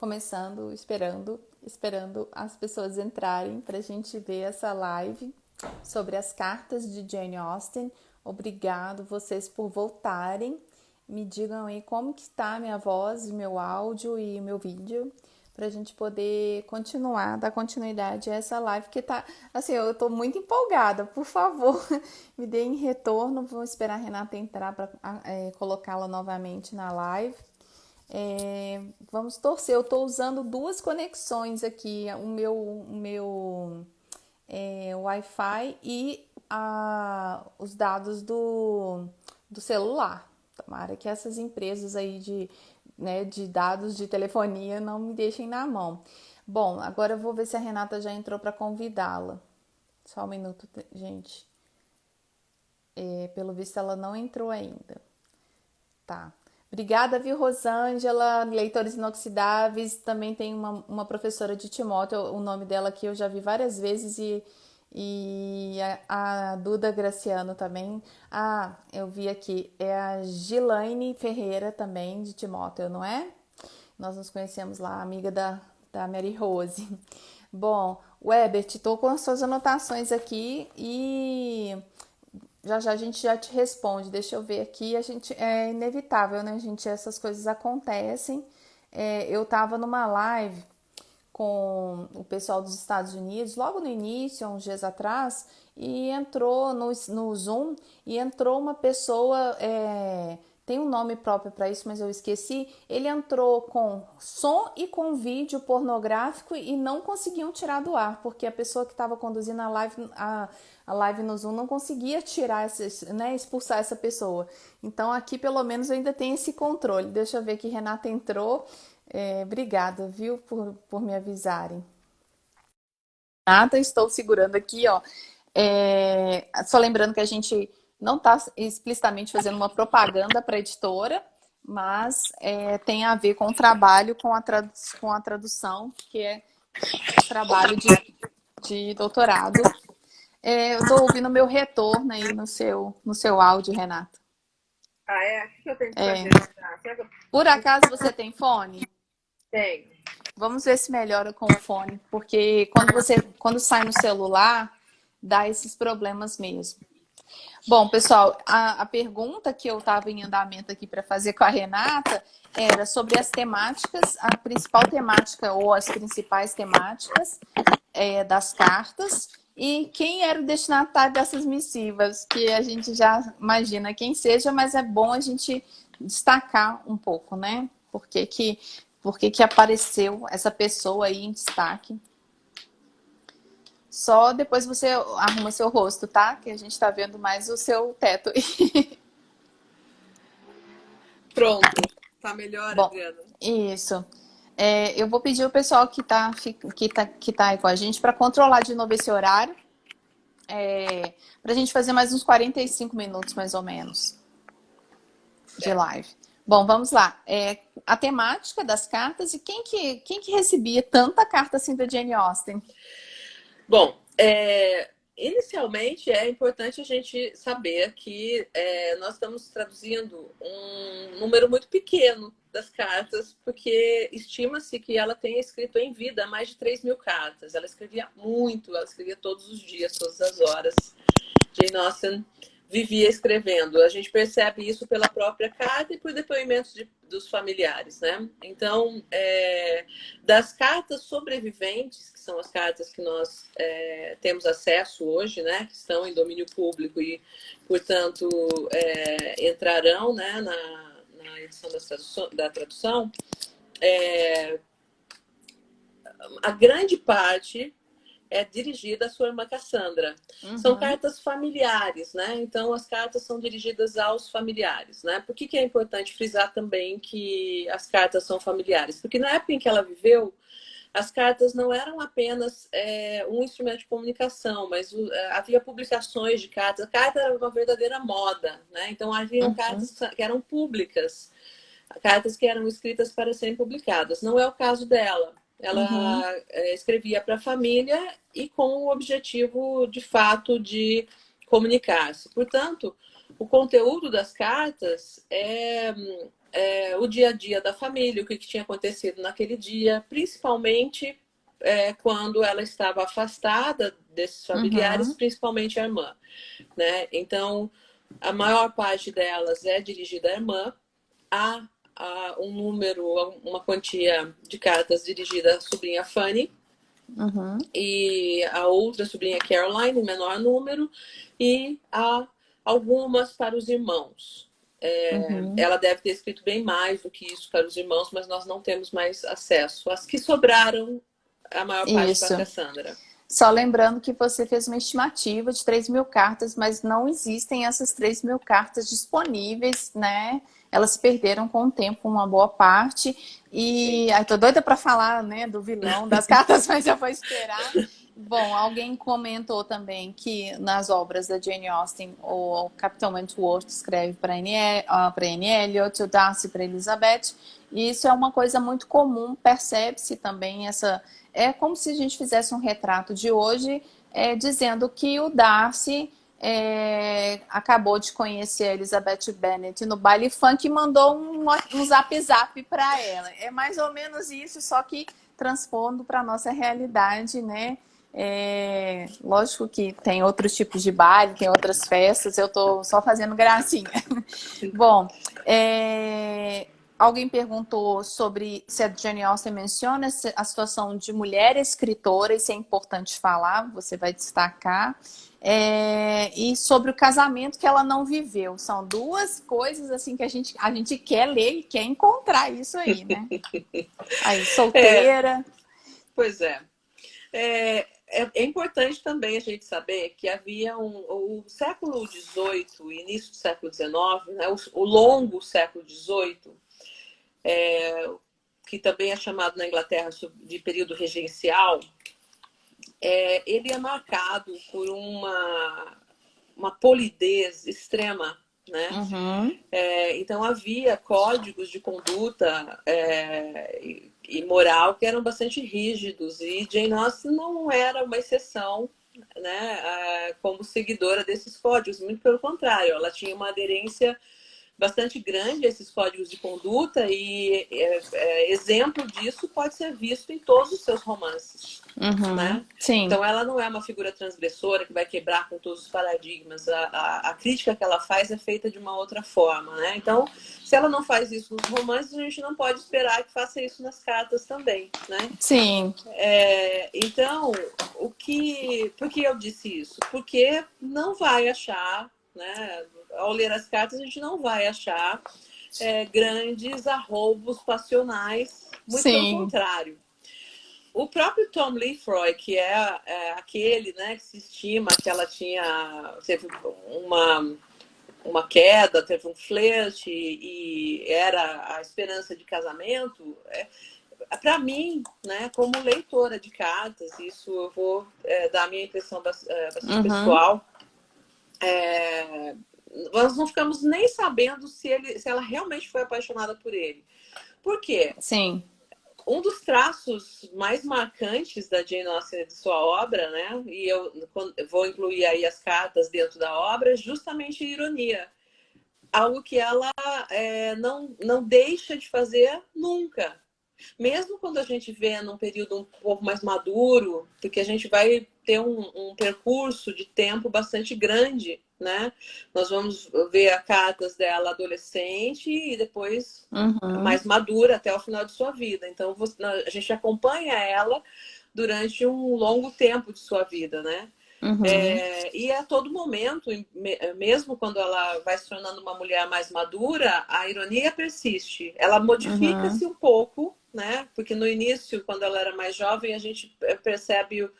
começando, esperando as pessoas entrarem para a gente ver essa live sobre as cartas de Jane Austen. Obrigado vocês por voltarem. Me digam aí como que está a minha voz, meu áudio e meu vídeo, para a gente poder continuar, dar continuidade a essa live que tá, assim, eu tô muito empolgada. Por favor, me deem retorno. Vou esperar a Renata entrar para colocá-la novamente na live. Vamos torcer. Eu estou usando duas conexões aqui, o meu Wi-Fi e os dados do celular. Tomara que essas empresas aí de dados de telefonia não me deixem na mão. Bom, agora eu vou ver se a Renata já entrou para convidá-la. Só um minuto, gente. Pelo visto ela não entrou ainda. Tá. Obrigada, viu, Rosângela? Leitores Inoxidáveis. Também tem uma professora de Timóteo, o nome dela aqui eu já vi várias vezes, e a Duda Graciano também. Ah, eu vi aqui, é a Gilaine Ferreira também, de Timóteo, não é? Nós nos conhecemos lá, amiga da Mary Rose. Bom, Webert, estou com as suas anotações aqui e já a gente já te responde. Deixa eu ver aqui. A gente é inevitável, né, gente? Essas coisas acontecem. Eu tava numa live com o pessoal dos Estados Unidos, logo no início, uns dias atrás, e entrou no Zoom, e entrou uma pessoa, tem um nome próprio para isso, mas eu esqueci. Ele entrou com som e com vídeo pornográfico e não conseguiam tirar do ar, porque a pessoa que estava conduzindo a live no Zoom não conseguia tirar, né, expulsar essa pessoa. Então aqui pelo menos eu ainda tenho esse controle. Deixa eu ver que Renata entrou. Obrigada, viu, por me avisarem. Renata, estou segurando aqui, ó. Só lembrando que a gente não está explicitamente fazendo uma propaganda para a editora, mas tem a ver com o trabalho, com a tradução, que é trabalho de doutorado. Eu estou ouvindo meu retorno aí no seu áudio, Renata. Ah, é? O que eu tenho que É, fazer? Ah, será que eu por acaso você tem fone? tenho? Vamos ver se melhora com o fone, porque quando sai no celular, dá esses problemas mesmo. Bom, pessoal, a pergunta que eu estava em andamento aqui para fazer com a Renata era sobre as temáticas, a principal temática ou as principais temáticas das cartas e quem era o destinatário dessas missivas, que a gente já imagina quem seja, mas é bom a gente destacar um pouco, né? Por que que apareceu essa pessoa aí em destaque? Só depois você arruma seu rosto, tá? Que a gente tá vendo mais o seu teto. Pronto. Tá melhor, Bom, Adriana? isso. Eu vou pedir o pessoal que tá aí com a gente para controlar de novo esse horário. Para a gente fazer mais uns 45 minutos, mais ou menos, de Certo. live. Bom, vamos lá. A temática das cartas e quem que recebia tanta carta assim da Jane Austen? Bom, inicialmente é importante a gente saber que nós estamos traduzindo um número muito pequeno das cartas, porque estima-se que ela tenha escrito em vida mais de 3.000 cartas. Ela escrevia muito, ela escrevia todos os dias, todas as horas. Jane Austen vivia escrevendo. A gente percebe isso pela própria carta e por depoimentos dos familiares, né? Então, das cartas sobreviventes, que são as cartas que nós temos acesso hoje, né? Que estão em domínio público e, portanto, entrarão, né, na edição da tradução, a grande parte é dirigida à sua irmã Cassandra. São Uhum, cartas familiares, né? Então, as cartas são dirigidas aos familiares, né? Por que é importante frisar também que as cartas são familiares? Porque na época em que ela viveu, as cartas não eram apenas um instrumento de comunicação, mas havia publicações de cartas. A carta era uma verdadeira moda, né? Então, haviam uhum, cartas que eram públicas, cartas que eram escritas para serem publicadas. Não é o caso dela. uhum, Ela escrevia para a família e com o objetivo, de fato, de comunicar-se. Portanto, o conteúdo das cartas é o dia a dia da família, o que tinha acontecido naquele dia, principalmente quando ela estava afastada desses familiares, Uhum. principalmente a irmã, né? Então, a maior parte delas é dirigida à irmã. Há um número, uma quantia de cartas dirigida à sobrinha Fanny, Uhum. e a outra sobrinha Caroline, em menor número, e há algumas para os irmãos. Uhum. Ela deve ter escrito bem mais do que isso para os irmãos, mas nós não temos mais acesso. As que sobraram, a maior parte para a Isso. Cassandra. Só lembrando que você fez uma estimativa de 3.000 cartas, mas não existem essas 3.000 cartas disponíveis, né? Elas se perderam com o tempo, uma boa parte. Sim. E aí tô doida para falar, né, do vilão das cartas, mas já vou esperar. Bom, alguém comentou também que nas obras da Jane Austen, o Capitão Wentworth escreve para Anne Elliot, o Darcy para Elizabeth. E isso é uma coisa muito comum, percebe-se também essa. É como se a gente fizesse um retrato de hoje, dizendo que o Darcy acabou de conhecer a Elizabeth Bennet no baile funk e mandou um zap para ela. É mais ou menos isso, só que transpondo para a nossa realidade, né? Lógico que tem outros tipos de baile, tem outras festas, eu tô só fazendo gracinha. Bom, alguém perguntou sobre se a Jane Austen menciona a situação de mulher escritora, isso é importante falar, você vai destacar. E sobre o casamento que ela não viveu. São duas coisas assim que a gente quer ler e quer encontrar isso aí, né? Aí, solteira. Pois é. É importante também a gente saber que havia o século XVIII, início do século XIX, né, o longo século XVIII, que também é chamado na Inglaterra de período regencial, ele é marcado por uma polidez extrema, né? Uhum. Então havia códigos de conduta e moral que eram bastante rígidos, e Jane Austen não era uma exceção, né, como seguidora desses códigos, muito pelo contrário, ela tinha uma aderência bastante grande a esses códigos de conduta, e exemplo disso pode ser visto em todos os seus romances. Uhum. Né? Sim. Então ela não é uma figura transgressora que vai quebrar com todos os paradigmas. A crítica que ela faz é feita de uma outra forma, né? Então, se ela não faz isso nos romances, a gente não pode esperar que faça isso nas cartas também, né? Sim. Então, por que eu disse isso? Porque não vai achar, né? Ao ler as cartas, a gente não vai achar grandes arroubos passionais, muito pelo Sim. contrário. O próprio Tom Lefroy, que é aquele, né, que se estima que ela teve uma queda, teve um flerte e era a esperança de casamento, para mim, né, como leitora de cartas, isso eu vou dar a minha impressão bastante Uhum. pessoal, nós não ficamos nem sabendo se ela realmente foi apaixonada por ele. Por quê? Sim. Um dos traços mais marcantes da Jane Austen de sua obra, né? E eu vou incluir aí as cartas dentro da obra, justamente a ironia. Algo que ela não deixa de fazer nunca. Mesmo quando a gente vê num período um pouco mais maduro, porque a gente vai ter um percurso de tempo bastante grande, né? Nós vamos ver as cartas dela adolescente e depois Uhum. mais madura até o final de sua vida. Então a gente acompanha ela durante um longo tempo de sua vida, né? Uhum. E a todo momento, mesmo quando ela vai se tornando uma mulher mais madura, a ironia persiste. Ela Uhum. modifica-se um pouco, né? Porque no início, quando ela era mais jovem, a gente percebe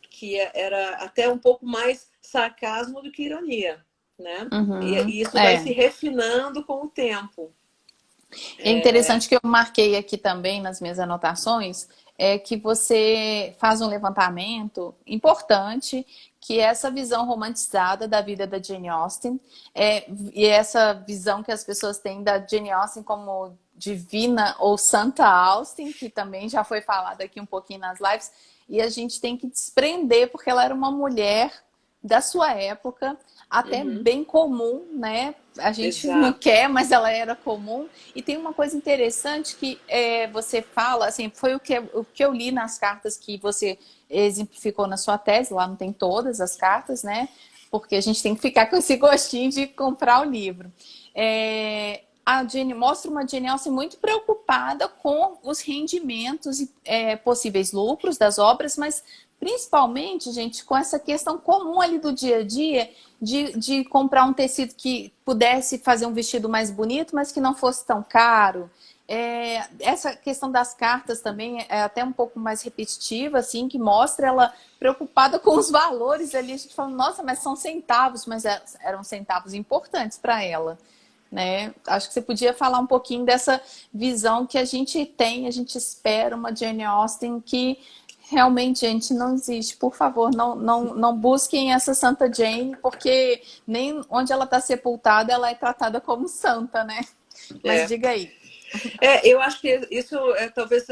que era até um pouco mais sarcasmo do que ironia, né? Uhum. E isso vai se refinando com o tempo. É interessante que eu marquei aqui também nas minhas anotações, que você faz um levantamento importante, que é essa visão romantizada da vida da Jane Austen, e essa visão que as pessoas têm da Jane Austen como divina ou Santa Austen, que também já foi falado aqui um pouquinho nas lives, e a gente tem que desprender, porque ela era uma mulher da sua época, até Uhum. bem comum, né? A gente não Exato. quer, mas ela era comum. E tem uma coisa interessante que você fala, assim, foi o que eu li nas cartas que você exemplificou na sua tese, lá não tem todas as cartas, né? Porque a gente tem que ficar com esse gostinho de comprar o livro. A Jane mostra uma Jane Austen muito preocupada com os rendimentos e possíveis lucros das obras, mas principalmente, gente, com essa questão comum ali do dia a dia de comprar um tecido que pudesse fazer um vestido mais bonito, mas que não fosse tão caro. Essa questão das cartas também é até um pouco mais repetitiva, assim, que mostra ela preocupada com os valores ali. A gente fala, nossa, mas são centavos, mas eram centavos importantes para ela. Né? Acho que você podia falar um pouquinho dessa visão que a gente tem, a gente espera uma Jane Austen que realmente, gente, não existe. Por favor, não busquem essa Santa Jane, porque nem onde ela está sepultada ela é tratada como santa, né? Mas É. diga aí. Eu acho que isso é talvez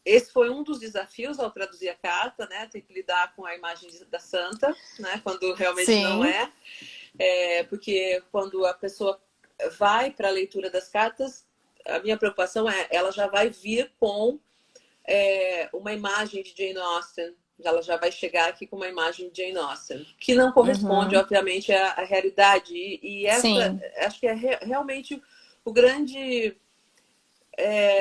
esse foi um dos desafios ao traduzir a carta, né? Tem que lidar com a imagem da santa, né? Quando realmente não Sim. é. Porque quando a pessoa vai para a leitura das cartas, a minha preocupação é ela já vai vir com uma imagem de Jane Austen. Ela já vai chegar aqui com uma imagem de Jane Austen, que não corresponde, Uhum. obviamente, à realidade. E essa, Sim. acho que é realmente o grande,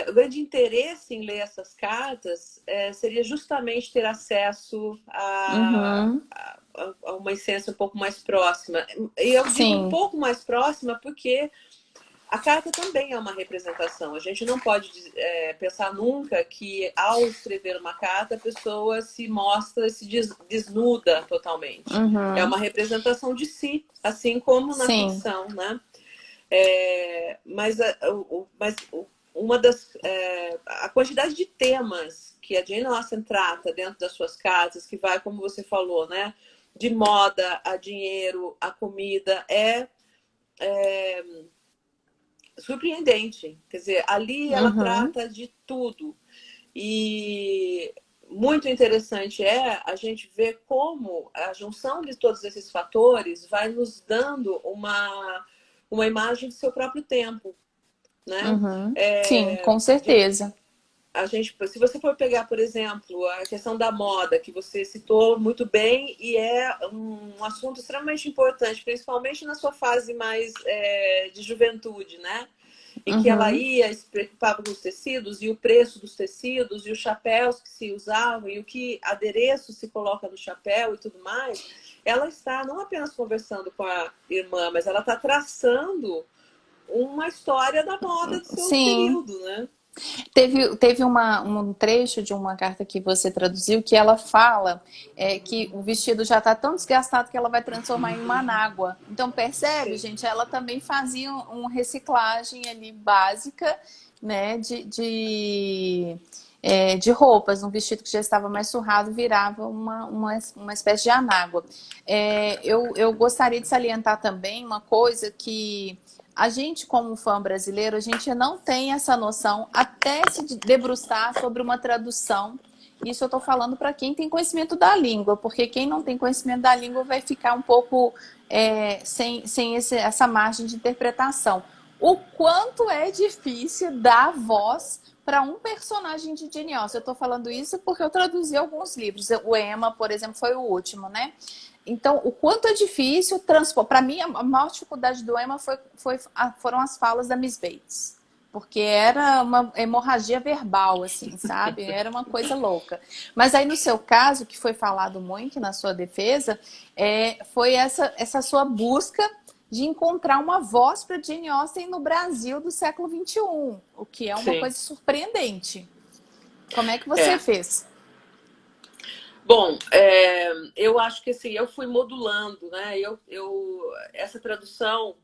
o grande interesse em ler essas cartas seria justamente ter acesso Uhum. a uma essência um pouco mais próxima. E eu digo um Sim. pouco mais próxima porque a carta também é uma representação. A gente não pode pensar nunca que, ao escrever uma carta, a pessoa se mostra, se desnuda totalmente. É Uhum. uma representação de si, assim como na Sim. ficção, né? Mas uma das a quantidade de temas que a Jane Austen trata dentro das suas cartas, que vai, como você falou, né, de moda a dinheiro, a comida, é surpreendente. Quer dizer, ali ela Uhum. trata de tudo. E muito interessante é a gente ver como a junção de todos esses fatores vai nos dando uma imagem do seu próprio tempo, né? Uhum. Sim, É, com certeza. a gente, se você for pegar, por exemplo, a questão da moda, que você citou muito bem, e é um assunto extremamente importante, principalmente na sua fase mais de juventude, né? Em que ela Uhum. ia, se preocupava com os tecidos, e o preço dos tecidos, e os chapéus que se usavam, e o que adereço se coloca no chapéu e tudo mais, ela está não apenas conversando com a irmã, mas ela está traçando uma história da moda do seu Sim. período, né? Teve um trecho de uma carta que você traduziu que ela fala que o vestido já está tão desgastado que ela vai transformar em uma anágua. Então, percebe, Sim. gente? Ela também fazia uma reciclagem ali básica, né, de roupas. Um vestido que já estava mais surrado virava uma espécie de anágua. Eu gostaria de salientar também uma coisa que a gente, como fã brasileiro, a gente não tem essa noção até se debruçar sobre uma tradução. Isso eu estou falando para quem tem conhecimento da língua, porque quem não tem conhecimento da língua vai ficar um pouco sem essa margem de interpretação. O quanto é difícil dar voz para um personagem de Jane Austen. Eu estou falando isso porque eu traduzi alguns livros. O Emma, por exemplo, foi o último, né? Então, o quanto é difícil transpor. Para mim, a maior dificuldade do Emma foram as falas da Miss Bates. Porque era uma hemorragia verbal, assim, sabe? Era uma coisa louca. Mas aí, no seu caso, que foi falado muito na sua defesa, foi essa sua busca de encontrar uma voz para Jane Austen no Brasil do século XXI, o que é uma Sim. coisa surpreendente. Como é que você É. fez? Bom, eu acho que assim, eu fui modulando, né? Essa tradução,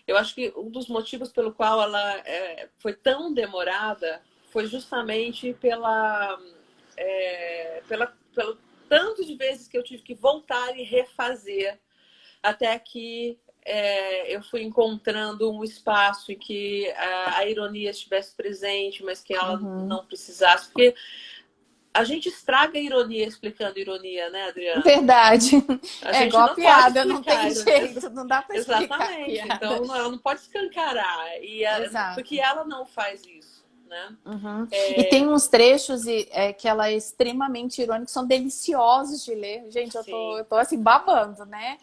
eu acho que um dos motivos pelo qual ela foi tão demorada foi justamente pelo tanto de vezes que eu tive que voltar e refazer até que eu fui encontrando um espaço em que a ironia estivesse presente, mas que ela Uhum. não precisasse. Porque a gente estraga a ironia explicando ironia, né, Adriana? Verdade. A É gente igual a não pode piada, não explicar. tem jeito, não dá para explicar a Exatamente. piada. Então, ela não pode escancarar. Porque Exato. ela não faz isso, né? Uhum. E tem É, uns trechos que ela é extremamente irônica, são deliciosos de ler. Gente, sim. eu tô assim babando, né?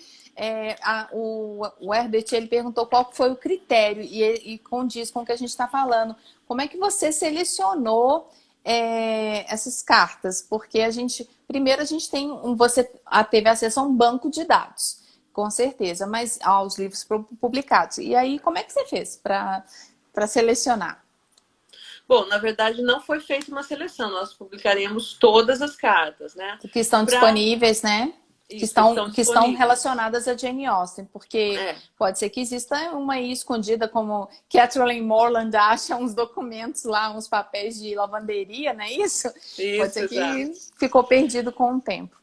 O Herbert, ele perguntou qual foi o critério e condiz com o que a gente está falando. Como é que você selecionou essas cartas? Porque primeiro a gente tem, você teve acesso a um banco de dados, com certeza, mas aos livros publicados. E aí, como é que você fez para selecionar? Bom, na verdade, não foi feita uma seleção. Nós publicaríamos todas as cartas, né? Que estão Para disponíveis, né? isso, que estão Que estão disponíveis. relacionadas a Jane Austen, porque É, pode ser que exista uma aí escondida, como Catherine Morland acha uns documentos lá, uns papéis de lavanderia, não é isso? Pode isso, ser que exato. ficou perdido com o tempo.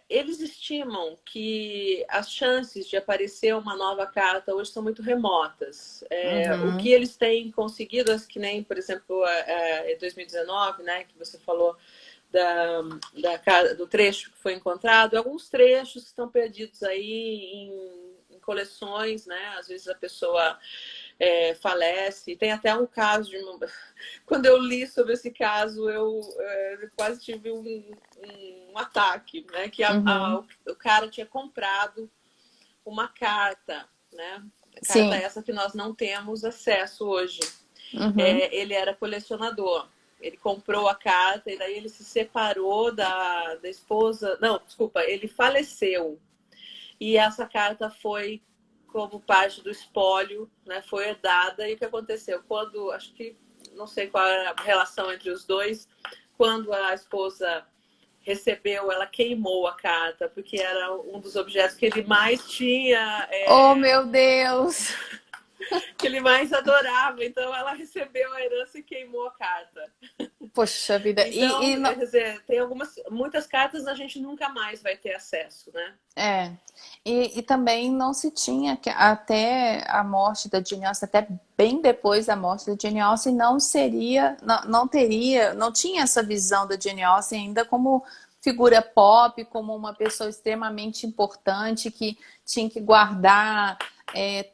Eles estimam que as chances de aparecer uma nova carta hoje são muito remotas. O que Uhum. eles têm conseguido, que nem, por exemplo, em 2019, né, que você falou do trecho que foi encontrado, alguns trechos que estão perdidos aí em coleções, né? Às vezes a pessoa falece. Tem até um caso de quando eu li sobre esse caso, eu quase tive um ataque, né? Que Uhum. o cara tinha comprado uma carta, né? Carta Sim. essa que nós não temos acesso hoje. Uhum. Ele era colecionador. Ele comprou a carta e daí ele se separou da esposa. Não, desculpa, ele faleceu. E essa carta foi como parte do espólio, né? Foi herdada. E o que aconteceu? Quando, acho que, não sei qual era a relação entre os dois, quando a esposa recebeu, ela queimou a carta, porque era um dos objetos que ele mais tinha, Oh, meu Deus! que ele mais adorava. Então ela recebeu a herança e queimou a carta. Poxa vida. Então, quer dizer, tem muitas cartas a gente nunca mais vai ter acesso, né? É, e também não se tinha, até a morte da Jane Austen, até bem depois da morte da Jane Austen, não tinha essa visão da Jane Austen ainda como figura pop, como uma pessoa extremamente importante que tinha que guardar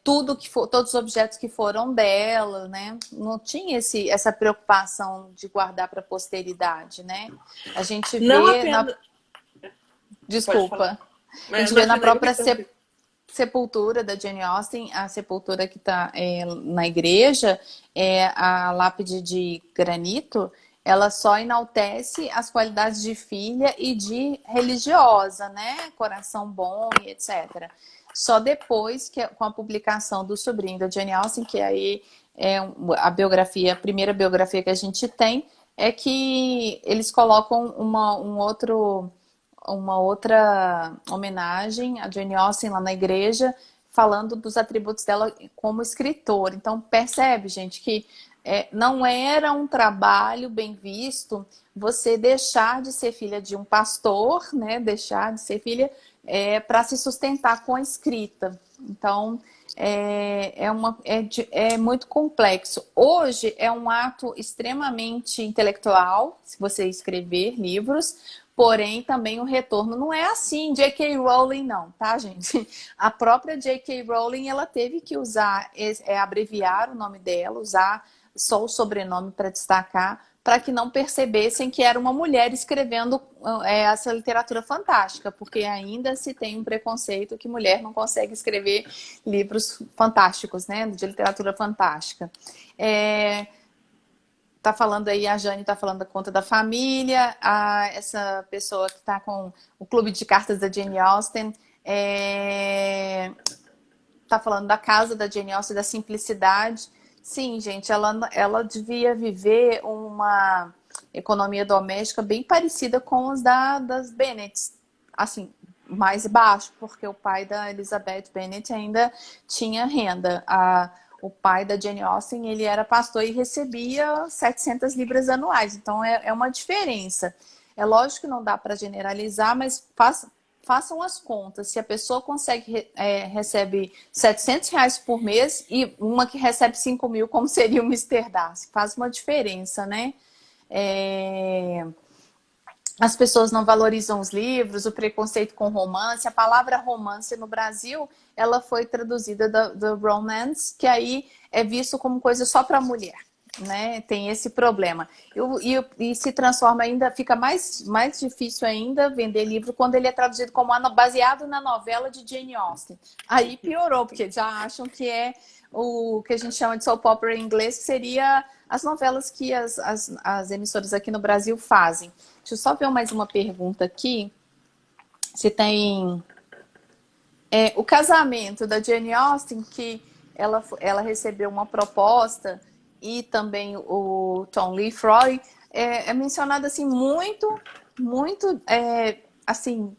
todos os objetos que foram dela, né? Não tinha essa preocupação de guardar para a posteridade, né? A gente Não vê apenas. Pode falar. Desculpa. A Mas gente não vê na finaliza própria que eu... sepultura da Jane Austen, a sepultura que está na igreja, a lápide de granito, ela só enaltece as qualidades de filha e de religiosa, né? Coração bom e etc. Só depois, com a publicação do sobrinho da Jane Austen, que aí é a primeira biografia que a gente tem, é que eles colocam uma outra homenagem a Jane Austen lá na igreja, falando dos atributos dela como escritora. Então, percebe, gente, que não era um trabalho bem visto você deixar de ser filha de um pastor, né? Deixar de ser filha para se sustentar com a escrita. Então, é muito complexo. Hoje é um ato extremamente intelectual, se você escrever livros, porém também o retorno não é assim. J.K. Rowling não, tá, gente? A própria J.K. Rowling, ela teve que abreviar o nome dela, usar só o sobrenome para destacar, para que não percebessem que era uma mulher escrevendo essa literatura fantástica, porque ainda se tem um preconceito que mulher não consegue escrever livros fantásticos, né, de literatura fantástica. Tá falando aí, a Jane tá falando da conta da família, essa pessoa que tá com o clube de cartas da Jane Austen, tá falando da casa da Jane Austen, da simplicidade. Sim, gente, ela devia viver uma economia doméstica bem parecida com as das Bennet. Assim, mais baixo, porque o pai da Elizabeth Bennet ainda tinha renda. O pai da Jane Austen, ele era pastor e recebia 700 libras anuais. Então, é uma diferença. É lógico que não dá para generalizar, mas façam as contas. Se a pessoa recebe R$ 700 por mês e uma que recebe 5 mil, como seria o Mister Darcy? Faz uma diferença, né? as pessoas não valorizam os livros, o preconceito com romance. A palavra romance no Brasil, ela foi traduzida do romance, que aí é visto como coisa só para mulher, né? Tem esse problema. E se transforma ainda, fica mais difícil ainda vender livro quando ele é traduzido como baseado na novela de Jane Austen. Aí piorou, porque já acham que é o que a gente chama de soap opera em inglês, que seria as novelas que as emissoras aqui no Brasil fazem. Deixa eu só ver mais uma pergunta aqui. Se tem... o casamento da Jane Austen, que ela recebeu uma proposta, e também o Tom Lefroy, é mencionado assim muito assim,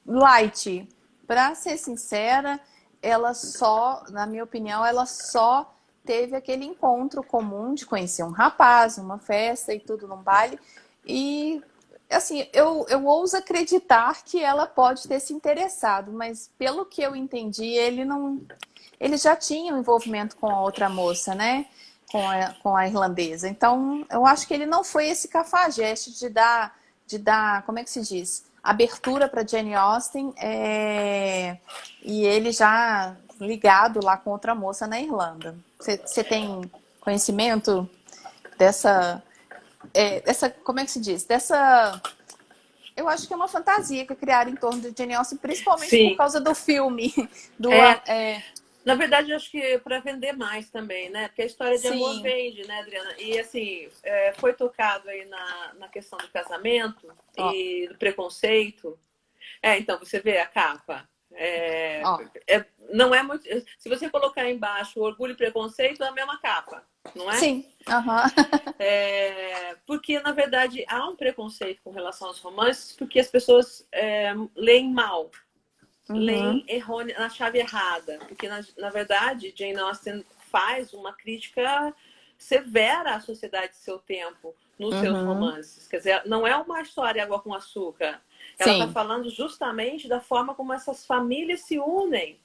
light. Para ser sincera, ela só, na minha opinião, ela só teve aquele encontro comum de conhecer um rapaz, uma festa e tudo num baile. E, assim, eu ouso acreditar que ela pode ter se interessado, mas pelo que eu entendi, ele não... Ele já tinha um envolvimento com a outra moça, né? Com a irlandesa. Então, eu acho que ele não foi esse cafajeste de dar, como é que se diz? Abertura para Jane Austen, e ele já ligado lá com outra moça na Irlanda. Você tem conhecimento dessa, como é que se diz? Eu acho que é uma fantasia que criaram em torno de Jane Austen, principalmente por Sim. causa do filme. Na verdade, eu acho que para vender mais também, né? Porque a história de amor Sim. vende, né, Adriana? E assim, foi tocado aí na questão do casamento Ó, e do preconceito. Então, você vê a capa. ó. Não é muito. Se você colocar embaixo Orgulho e Preconceito, é a mesma capa, não é? Sim. Aham. Porque, na verdade, há um preconceito com relação aos romances, porque as pessoas leem mal, leem Uhum. na chave errada. Porque, na verdade, Jane Austen faz uma crítica severa à sociedade de seu tempo nos seus Uhum. romances. Quer dizer, não é uma história água com açúcar. Ela está Sim. falando justamente da forma como essas famílias se unem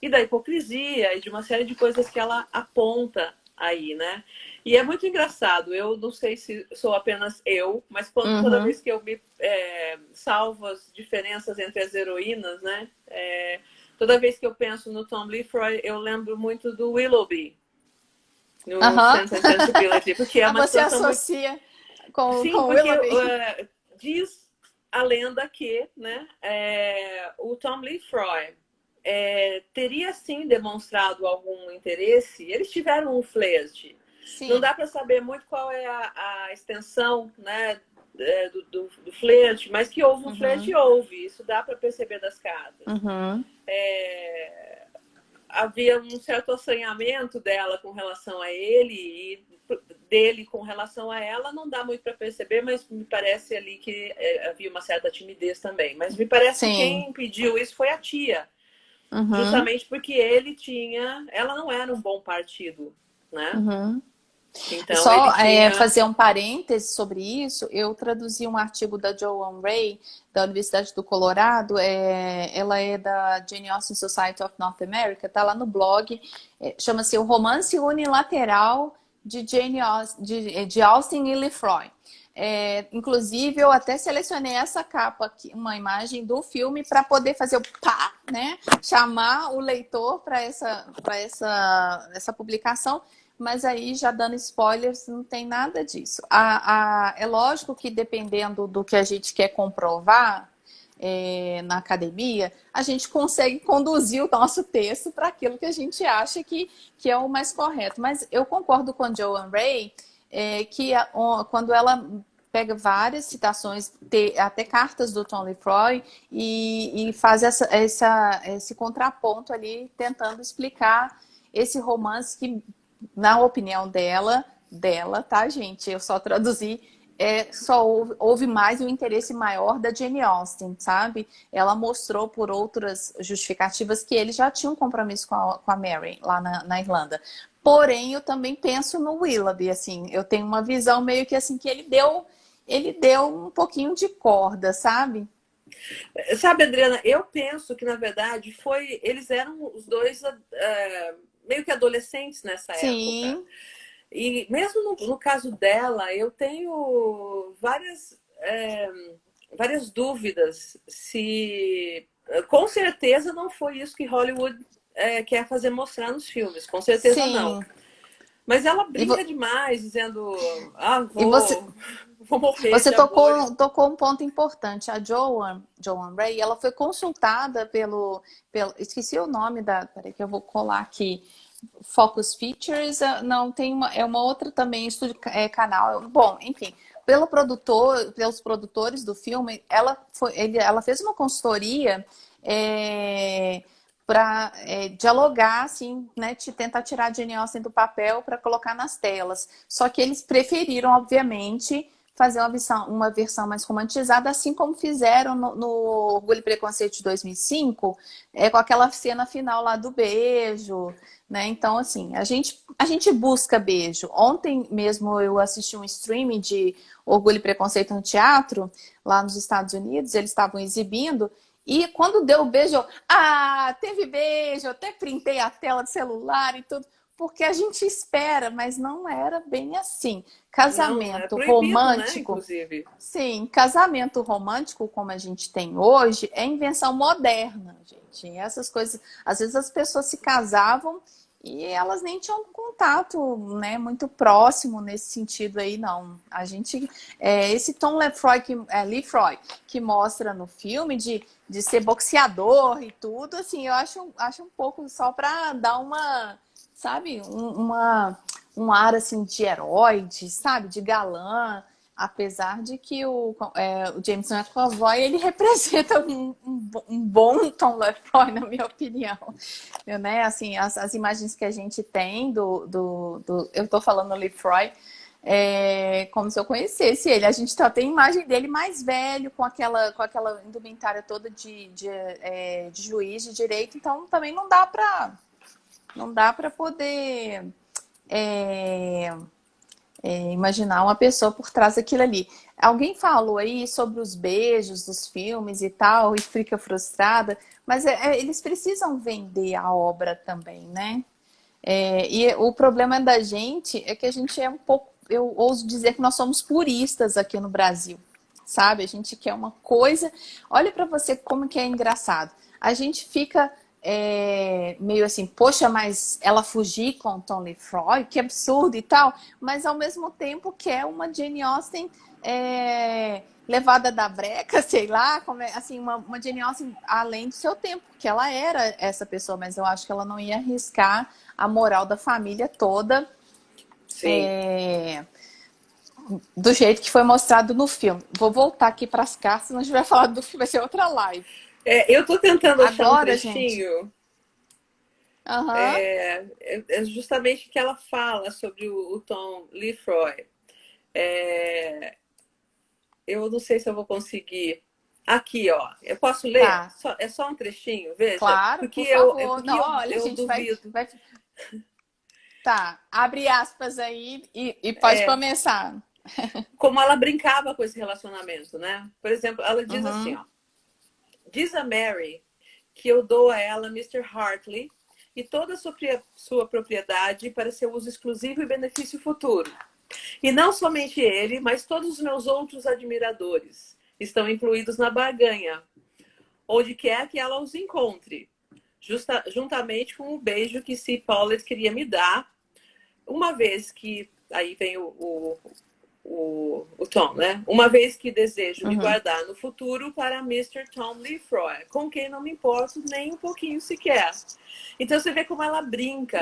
e da hipocrisia e de uma série de coisas que ela aponta aí, né? E é muito engraçado. Eu não sei se sou apenas eu, mas toda Uhum. vez que eu me salvo as diferenças entre as heroínas, né? Toda vez que eu penso no Tom Lefroy, eu lembro muito do Willoughby no Aham. Sense and Sensibility, porque é Ah, uma você situação muito... associa com, Sim, com porque Willoughby. diz a lenda que, né, o Tom Lefroy teria sim demonstrado algum interesse. Eles tiveram um flerte. Não Sim. dá para saber muito qual é a extensão, né, do flerte, mas que houve um flerte, Uhum. houve. Isso dá para perceber das cartas. Uhum. Havia um certo assanhamento dela com relação a ele e dele com relação a ela, não dá muito para perceber, mas me parece ali que havia uma certa timidez também. Mas me parece que Sim. quem pediu isso foi a tia, Uhum. justamente porque ela não era um bom partido, né? Uhum. Então ele Só tinha... fazer um parêntese sobre isso, eu traduzi um artigo da Joanne Ray, da Universidade do Colorado, ela é da Jane Austen Society of North America, tá lá no blog, chama-se O Romance Unilateral de Jane Austen, de Austen e Lefroy. Inclusive, eu até selecionei essa capa aqui, uma imagem do filme, para poder fazer o pá, né? Chamar o leitor para essa publicação. Mas aí, já dando spoilers, não tem nada disso. É lógico que dependendo do que a gente quer comprovar na academia, a gente consegue conduzir o nosso texto para aquilo que a gente acha que é o mais correto. Mas eu concordo com a Joanne Ray que quando ela pega várias citações, até cartas do Tom Lefroy, e faz esse contraponto ali, tentando explicar esse romance que, na opinião dela, tá, gente? Eu só traduzi. Só houve mais um interesse maior da Jane Austen, sabe? Ela mostrou por outras justificativas que ele já tinha um compromisso com a Mary lá na Irlanda. Porém, eu também penso no Willoughby, assim, eu tenho uma visão meio que assim, que ele deu um pouquinho de corda, sabe? Sabe, Adriana, eu penso que, na verdade, eles eram os dois meio que adolescentes nessa época. Sim. E mesmo no caso dela, eu tenho várias dúvidas se com certeza não foi isso que Hollywood quer fazer mostrar nos filmes, com certeza não. Sim. Mas ela E, brinca demais, dizendo, ah, e você, vou morrer você de amor. tocou um ponto importante. A Joan Ray, ela foi consultada esqueci o nome peraí que eu vou colar aqui. Focus Features, não, é uma outra também, estúdio, canal. Bom, enfim, pelos produtores do filme, ela fez uma consultoria para dialogar, assim, né, tentar tirar a Jane Austen do papel para colocar nas telas. Só que eles preferiram, obviamente, fazer uma versão mais romantizada, assim como fizeram no Orgulho e Preconceito de 2005, com aquela cena final lá do beijo, né? Então, assim, a gente busca beijo. Ontem mesmo eu assisti um streaming de Orgulho e Preconceito no teatro, lá nos Estados Unidos, eles estavam exibindo, e quando deu o beijo, teve beijo, eu até printei a tela do celular e tudo, porque a gente espera, mas não era bem assim. Não, é Casamento proibido, né, romântico, inclusive. sim, casamento romântico como a gente tem hoje é invenção moderna, gente. E essas coisas, às vezes as pessoas se casavam e elas nem tinham contato, né, muito próximo nesse sentido aí, não. A gente, esse Tom Lefroy que mostra no filme de ser boxeador e tudo, assim, eu acho um pouco só para dar uma, sabe, um ar assim de herói, sabe, de galã, apesar de que o James McAvoy, ele representa um bom Tom Lefroy, na minha opinião. Né? Assim, as imagens que a gente tem eu tô falando Lefroy, como se eu conhecesse ele. A gente só tem imagem dele mais velho, com aquela indumentária toda de juiz de direito, então também não dá para poder imaginar uma pessoa por trás daquilo ali. Alguém falou aí sobre os beijos dos filmes e tal, e fica frustrada, mas eles precisam vender a obra também, né? E o problema da gente é que a gente é um pouco, eu ouso dizer que nós somos puristas aqui no Brasil, sabe? A gente quer uma coisa. Olha para você como que é engraçado. A gente fica meio assim, poxa, mas ela fugir com o Tom Lefroy, que absurdo e tal, mas ao mesmo tempo quer uma Jane Austen levada da breca, sei lá, assim, uma Jane Austen além do seu tempo, que ela era essa pessoa, mas eu acho que ela não ia arriscar a moral da família toda Sim. Do jeito que foi mostrado no filme. Vou voltar aqui para as cartas, senão a gente vai falar do filme, vai ser outra live. Eu tô tentando achar um Agora, gente. trechinho. Aham. Justamente que ela fala sobre o Tom Lefroy. Eu não sei se eu vou conseguir. Aqui, ó. Eu posso ler? Tá. É só um trechinho, veja? Claro, Porque por favor. porque Não, olha, a eu gente vai, duvido. vai. Tá, abre aspas aí e pode começar. Como ela brincava com esse relacionamento, né? Por exemplo, ela diz assim, ó. Diz a Mary que eu dou a ela Mr. Hartley e toda a sua propriedade para seu uso exclusivo e benefício futuro. E não somente ele, mas todos os meus outros admiradores estão incluídos na barganha, onde quer que ela os encontre, juntamente com o beijo que C. Paulett queria me dar, uma vez que... Aí vem o Tom, né? Uma vez que desejo me guardar no futuro para Mr. Tom Lefroy, com quem não me importo nem um pouquinho sequer. Então você vê como ela brinca.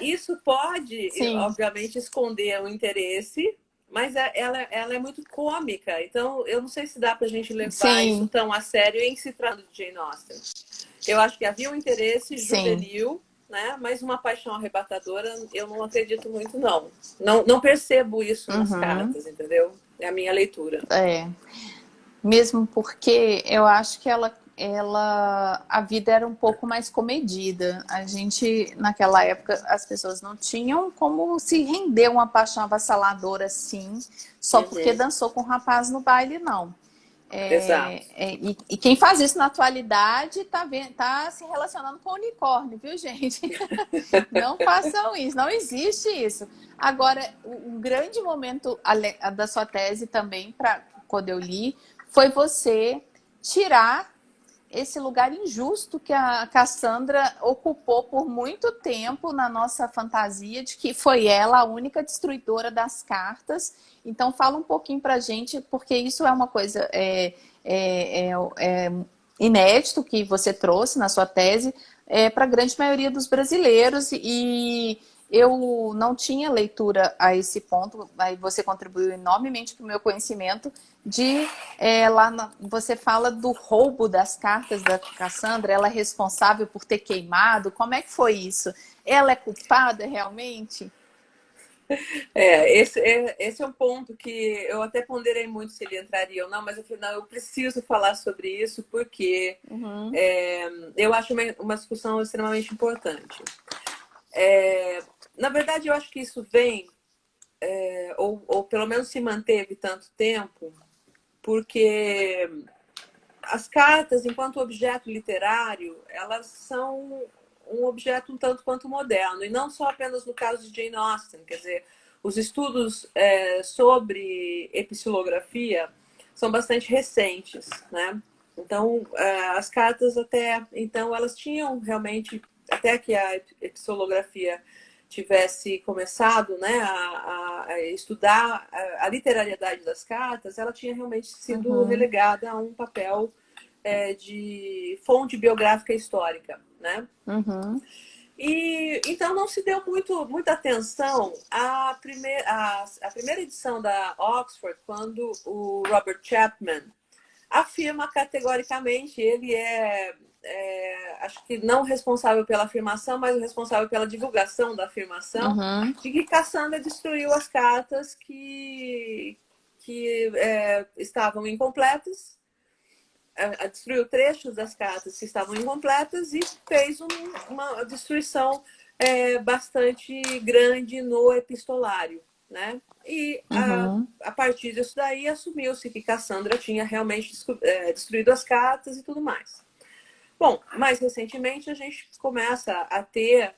Isso pode, obviamente, esconder o interesse, mas ela é muito cômica. Então eu não sei se dá pra gente levar isso tão a sério em se tratando de Jane Austen. Eu acho que havia um interesse juvenil, né? Mas uma paixão arrebatadora, eu não acredito muito, não. Não percebo isso nas cartas, entendeu? É a minha leitura. Mesmo porque eu acho que a vida era um pouco mais comedida. A gente, naquela época, as pessoas não tinham como se render uma paixão avassaladora assim, só porque dançou com o rapaz no baile, não. Exato. E quem faz isso na atualidade tá se relacionando com unicórnio, viu, gente? Não façam isso, não existe isso. Agora, um grande momento da sua tese também, quando eu li, foi você tirar esse lugar injusto que a Cassandra ocupou por muito tempo na nossa fantasia de que foi ela a única destruidora das cartas. Então fala um pouquinho pra gente, porque isso é uma coisa inédito que você trouxe na sua tese para a grande maioria dos brasileiros e eu não tinha leitura a esse ponto, aí você contribuiu enormemente para o meu conhecimento de você fala do roubo das cartas da Cassandra, ela é responsável por ter queimado, como é que foi isso? Ela é culpada realmente? Esse é um ponto que eu até ponderei muito se ele entraria ou não, mas afinal eu preciso falar sobre isso porque Uhum. eu acho uma discussão extremamente importante. Na verdade, eu acho que isso vem, ou pelo menos se manteve tanto tempo, porque as cartas, enquanto objeto literário, elas são um objeto um tanto quanto moderno, e não só apenas no caso de Jane Austen, quer dizer, os estudos sobre epistolografia são bastante recentes, né? Então, as cartas até então elas tinham realmente, até que a epistolografia tivesse começado, né, a estudar a literariedade das cartas, ela tinha realmente sido Uhum. relegada a um papel de fonte biográfica histórica, né? Uhum. E então não se deu muita atenção à primeira edição da Oxford, quando o Robert Chapman afirma categoricamente, ele acho que não responsável pela afirmação, mas o responsável pela divulgação da afirmação, Uhum. de que Cassandra destruiu as cartas que estavam incompletas, destruiu trechos das cartas que estavam incompletas e fez uma destruição bastante grande no epistolário, né? E Uhum. a partir disso daí assumiu-se que Cassandra tinha realmente destruído as cartas e tudo mais. Bom, mais recentemente a gente começa a ter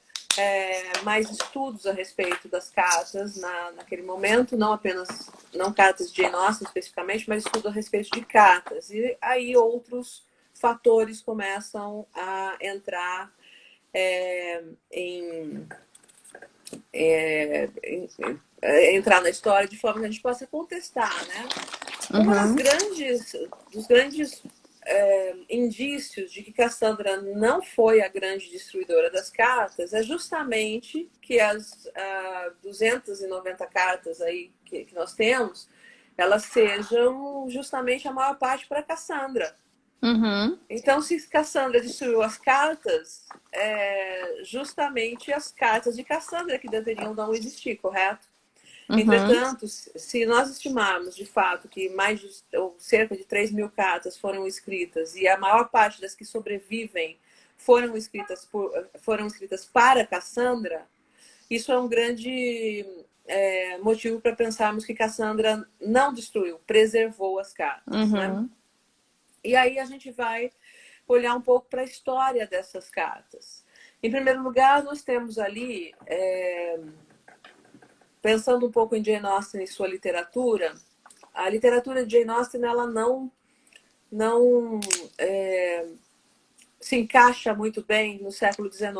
mais estudos a respeito das cartas naquele momento, não apenas, não cartas de Jane Austen especificamente, mas estudo a respeito de cartas. E aí outros fatores começam a entrar em, entrar na história de forma que a gente possa contestar, né? Uma Uhum. dos grandes indícios de que Cassandra não foi a grande destruidora das cartas é justamente que as 290 cartas aí que nós temos, elas sejam justamente a maior parte para Cassandra. Uhum. Então, se Cassandra destruiu as cartas, justamente as cartas de Cassandra que deveriam não existir, correto? Uhum. Entretanto, se nós estimarmos de fato que ou cerca de 3.000 cartas foram escritas e a maior parte das que sobrevivem foram escritas para Cassandra, isso é um grande motivo para pensarmos que Cassandra não destruiu, preservou as cartas, né? Uhum. E aí a gente vai olhar um pouco para a história dessas cartas. Em primeiro lugar, nós temos ali pensando um pouco em Jane Austen e sua literatura, a literatura de Jane Austen ela não se encaixa muito bem no século XIX,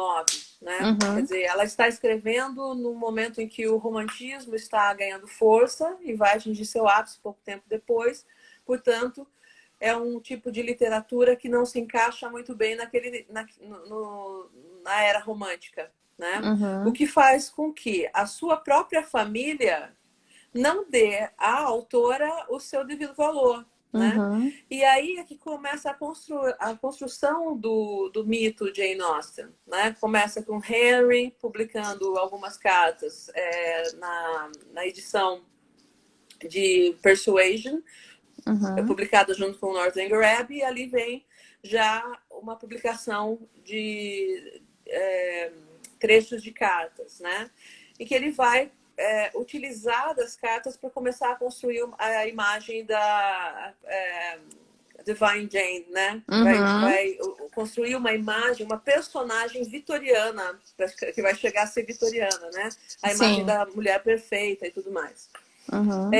né? Quer Uhum. dizer, ela está escrevendo no momento em que o romantismo está ganhando força e vai atingir seu ápice pouco tempo depois. Portanto, é um tipo de literatura que não se encaixa muito bem na era romântica, né? O Uhum. que faz com que a sua própria família não dê à autora o seu devido valor, né? Uhum. E aí é que começa a construção do mito Jane Austen, né? Começa com Henry publicando algumas cartas na edição de Persuasion, Uhum. publicada junto com Northanger Abbey, e ali vem já uma publicação de trechos de cartas, né? E que ele vai utilizar das cartas para começar a construir a imagem da Divine Jane, né? Uhum. Vai construir uma imagem, uma personagem vitoriana, que vai chegar a ser vitoriana, né? A imagem Sim. da mulher perfeita e tudo mais. Uhum.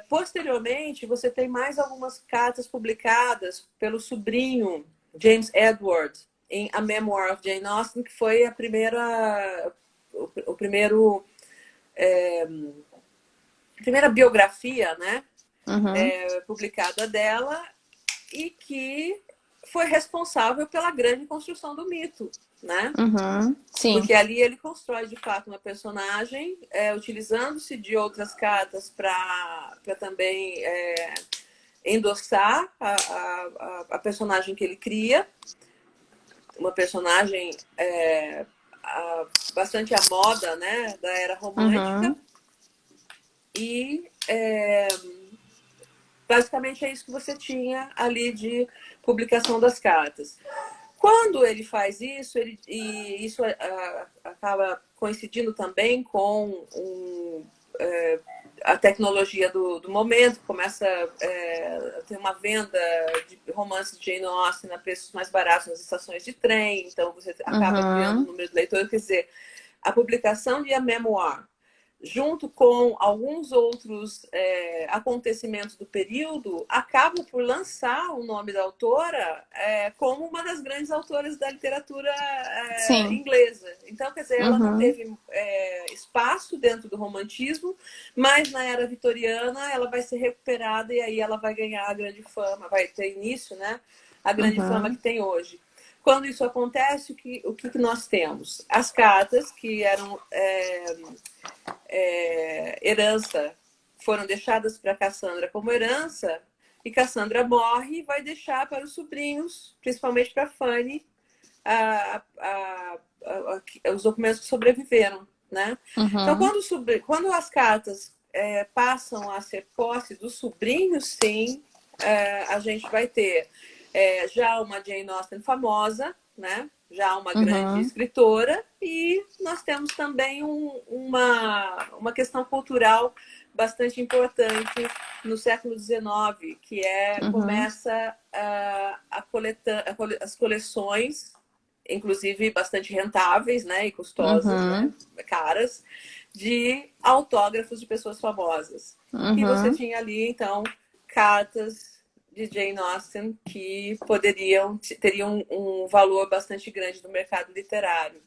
Posteriormente, você tem mais algumas cartas publicadas pelo sobrinho James Edward em A Memoir of Jane Austen, que foi a primeira biografia, né, Uhum. publicada dela, e que foi responsável pela grande construção do mito, né? Uhum. Sim. Porque ali ele constrói de fato uma personagem, utilizando-se de outras cartas para também endossar a personagem que ele cria, uma personagem bastante à moda, né, da era romântica. Uhum. E basicamente é isso que você tinha ali de publicação das cartas. Quando ele faz isso, e isso acaba coincidindo também com a tecnologia do momento, começa a ter uma venda de romances de Jane Austen a preços mais baratos nas estações de trem, então você acaba ampliando o Uhum. número de leitores. Quer dizer, a publicação de A Memoir, junto com alguns outros acontecimentos do período, acabam por lançar o nome da autora como uma das grandes autoras da literatura Sim. inglesa. Então, quer dizer, ela não Uhum. teve espaço dentro do romantismo, mas na era vitoriana ela vai ser recuperada e aí ela vai ganhar a grande fama, vai ter início, né, a grande fama que Uhum. tem hoje. Quando isso acontece, o que nós temos? As cartas, que eram herança, foram deixadas para Cassandra como herança, e Cassandra morre e vai deixar para os sobrinhos, principalmente para Fanny, os documentos que sobreviveram, né? Então, Uhum. quando as cartas passam a ser posse dos sobrinhos, sim, a gente vai ter já uma Jane Austen famosa, né? Já uma grande Uhum. escritora, e nós temos também uma questão cultural bastante importante no século XIX, que Uhum. começa as coleções, inclusive bastante rentáveis, né, e custosas, né, Uhum. caras, de autógrafos de pessoas famosas. E você Uhum. tinha ali, então, cartas de Jane Austen que teriam um valor bastante grande no mercado literário.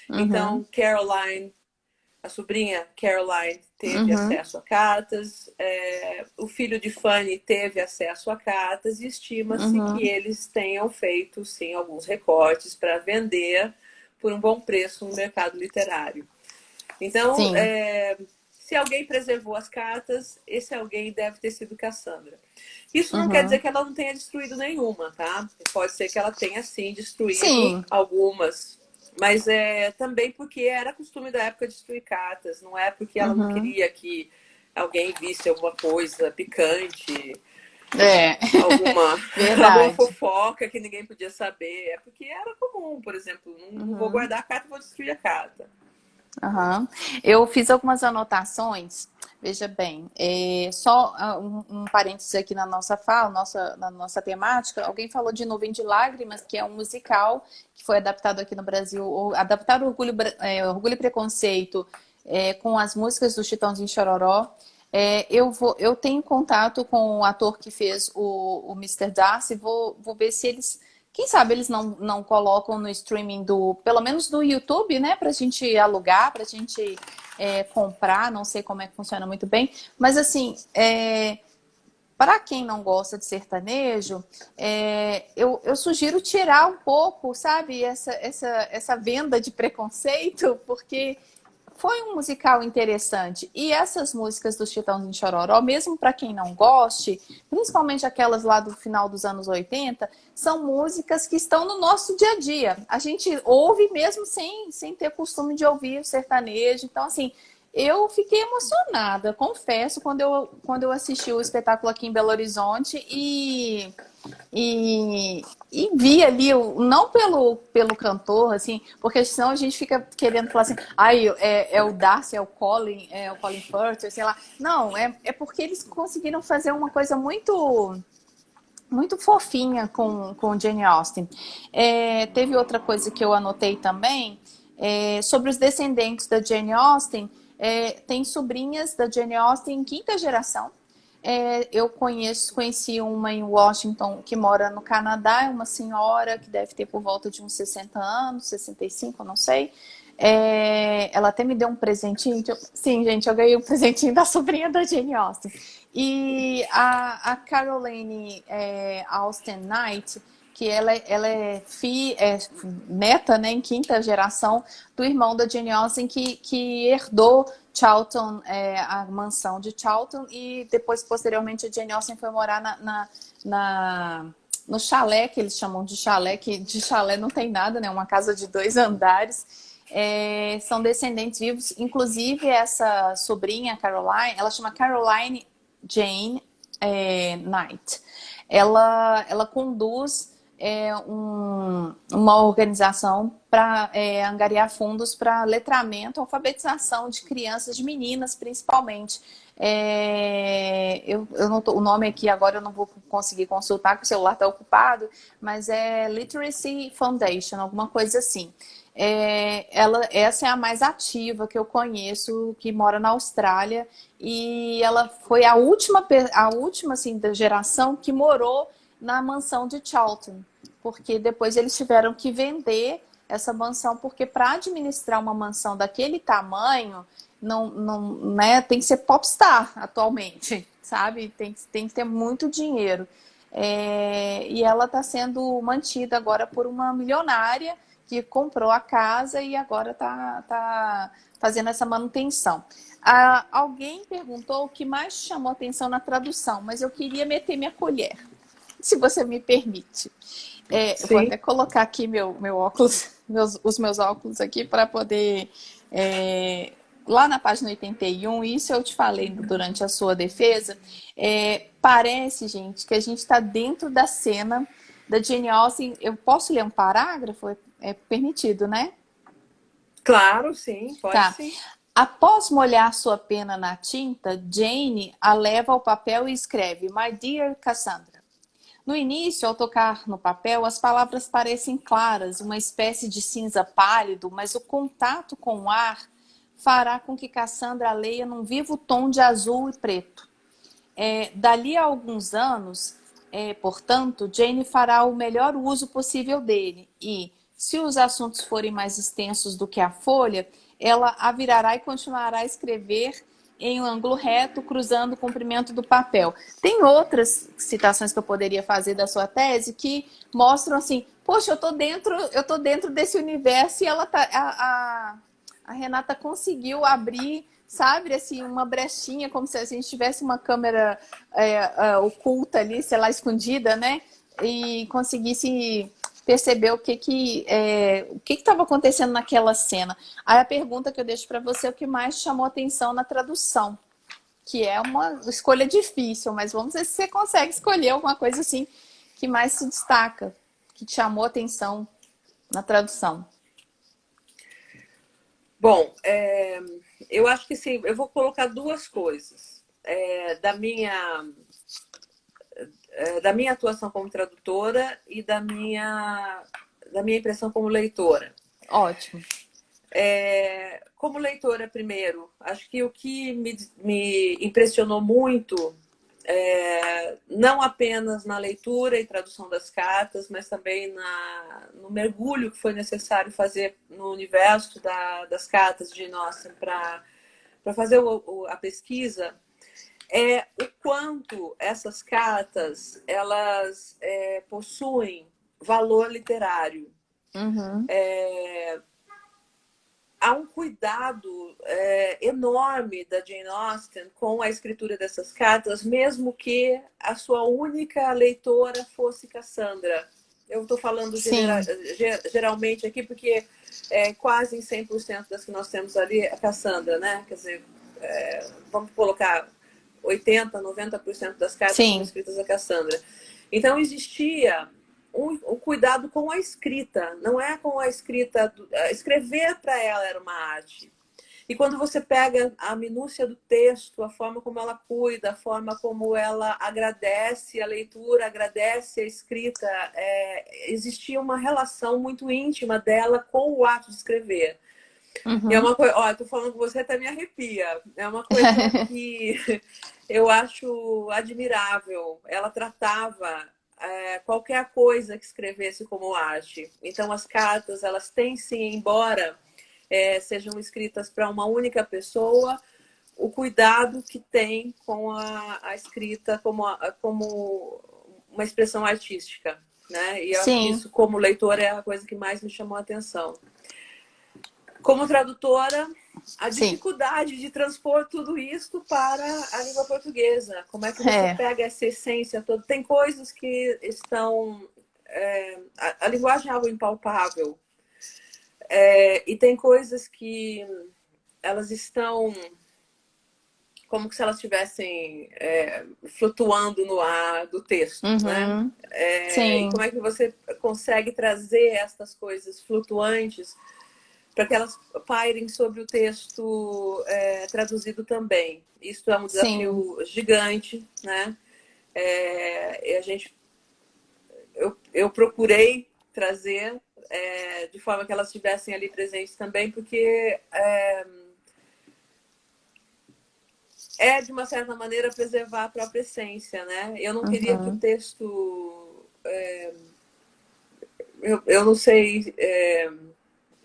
Uhum. Então, Caroline, a sobrinha Caroline, teve Uhum. acesso a cartas, o filho de Fanny teve acesso a cartas, e estima-se que Uhum. eles tenham feito, sim, alguns recortes para vender por um bom preço no mercado literário. Então, Sim. se alguém preservou as cartas, esse alguém deve ter sido Cassandra. Isso não quer dizer Uhum. que ela não tenha destruído nenhuma, tá? Pode ser que ela tenha, sim, destruído Sim. algumas, mas também porque era costume da época destruir cartas, não é porque ela não Uhum. queria que alguém visse alguma coisa picante, É. alguma, alguma Verdade. fofoca que ninguém podia saber. É porque era comum, por exemplo, não vou Uhum. guardar a carta, vou destruir a carta. Aham. Eu fiz algumas anotações. Veja bem, só um parênteses aqui na nossa fala, na nossa temática. Alguém falou de Nuvem de Lágrimas, que é um musical que foi adaptado aqui no Brasil, adaptaram Orgulho e Preconceito com as músicas do Chitãozinho e Chororó. Eu tenho contato com o ator que fez o Mr. Darcy, vou ver se eles quem sabe eles não colocam no streaming pelo menos do YouTube, né? Pra gente alugar, pra gente comprar, não sei como é que funciona muito bem. Mas assim, para quem não gosta de sertanejo, eu sugiro tirar um pouco, sabe, essa venda de preconceito, porque foi um musical interessante. E essas músicas do Chitãozinho e Chororó, mesmo para quem não goste, principalmente aquelas lá do final dos anos 80, são músicas que estão no nosso dia a dia. A gente ouve mesmo sem ter costume de ouvir o sertanejo. Então, assim, Eu fiquei emocionada, confesso, quando eu assisti o espetáculo aqui em Belo Horizonte e vi ali, não pelo cantor, assim, porque senão a gente fica querendo falar assim, ai, é o Darcy, é o Colin Firth, sei lá. Não, é porque eles conseguiram fazer uma coisa muito fofinha com o Jane Austen. Teve outra coisa que eu anotei também, sobre os descendentes da Jane Austen. Tem sobrinhas da Jane Austen em quinta geração. Eu conheci uma em Washington que mora no Canadá, é uma senhora que deve ter por volta de uns 60 anos, 65, eu não sei. Ela até me deu um presentinho. Sim, gente, eu ganhei um presentinho da sobrinha da Jane Austen. E a Caroline Austen Knight, que ela é neta, né, em quinta geração do irmão da Jane Austen que herdou Charlton, a mansão de Charlton, e depois, posteriormente, a Jane Austen foi morar no chalé, que eles chamam de chalé, que de chalé não tem nada, né? Uma casa de 2 andares. São descendentes vivos, inclusive essa sobrinha, Caroline, ela chama Caroline Jane Knight. Ela conduz uma organização para angariar fundos para letramento, alfabetização de crianças, de meninas principalmente. Eu não tô, o nome aqui agora eu não vou conseguir consultar, porque o celular está ocupado, mas é Literacy Foundation, alguma coisa assim. Essa é a mais ativa que eu conheço, que mora na Austrália, e ela foi a última assim, da geração que morou na mansão de Charlton, porque depois eles tiveram que vender essa mansão, porque para administrar uma mansão daquele tamanho, não, né, tem que ser popstar atualmente, sabe? Tem que ter muito dinheiro. E ela está sendo mantida agora por uma milionária que comprou a casa e agora está fazendo essa manutenção. Alguém perguntou o que mais chamou atenção na tradução, mas eu queria meter minha colher, se você me permite. Eu vou até colocar aqui meu óculos, os meus óculos aqui para poder... lá na página 81, isso eu te falei durante a sua defesa, parece, gente, que a gente está dentro da cena da Jane Austen. Eu posso ler um parágrafo? É permitido, né? Claro, sim, pode Tá. sim. Após molhar sua pena na tinta, Jane a leva ao papel e escreve My Dear Cassandra. No início, ao tocar no papel, as palavras parecem claras, uma espécie de cinza pálido, mas o contato com o ar fará com que Cassandra leia num vivo tom de azul e preto. Dali a alguns anos, portanto, Jane fará o melhor uso possível dele e, se os assuntos forem mais extensos do que a folha, ela a virará e continuará a escrever em um ângulo reto, cruzando o comprimento do papel. Tem outras citações que eu poderia fazer da sua tese que mostram assim, poxa, eu tô dentro desse universo e ela a Renata conseguiu abrir, sabe, assim, uma brechinha, como se a gente tivesse uma câmera oculta ali, sei lá, escondida, né? E conseguisse perceber o que estava acontecendo naquela cena. Aí a pergunta que eu deixo para você é o que mais chamou atenção na tradução, que é uma escolha difícil, mas vamos ver se você consegue escolher alguma coisa assim que mais se destaca, que te chamou atenção na tradução. Bom, eu acho que sim, eu vou colocar duas coisas. Da minha atuação como tradutora e da minha impressão como leitora. Ótimo. Como leitora, primeiro, acho que o que me impressionou muito, não apenas na leitura e tradução das cartas, mas também no mergulho que foi necessário fazer no universo das cartas de Jane Austen para fazer a pesquisa, o quanto essas cartas elas possuem valor literário. Uhum. Há um cuidado enorme da Jane Austen com a escritura dessas cartas, mesmo que a sua única leitora fosse Cassandra. Eu estou falando Sim, geralmente aqui porque quase em 100% das que nós temos ali é Cassandra, né? Quer dizer, vamos colocar 80, 90% das cartas são sim. escritas a Cassandra. Então existia um cuidado com a escrita, não é com a escrita. Escrever para ela era uma arte. E quando você pega a minúcia do texto, a forma como ela cuida, a forma como ela agradece a leitura, agradece a escrita, existia uma relação muito íntima dela com o ato de escrever. E é Uhum. uma coisa, ó, eu tô falando com você até me arrepia. É uma coisa que eu acho admirável. Ela tratava qualquer coisa que escrevesse como arte. Então as cartas, elas têm sim, embora sejam escritas para uma única pessoa, o cuidado que tem com a escrita como uma expressão artística, né? E eu acho que Sim, isso, como leitora, é a coisa que mais me chamou a atenção. Como tradutora, a sim. dificuldade de transpor tudo isso para a língua portuguesa. Como é que você É. pega essa essência toda? Tem coisas que estão... a linguagem é algo impalpável. E tem coisas que elas estão como se elas estivessem flutuando no ar do texto, né? Uhum. E como Sim, é que você consegue trazer essas coisas flutuantes para que elas pairem sobre o texto traduzido também? Isso é um sim. desafio gigante, né? Eu procurei trazer de forma que elas estivessem ali presentes também, porque de uma certa maneira, preservar a própria essência, né? Eu não queria que o Uhum. texto... eu não sei...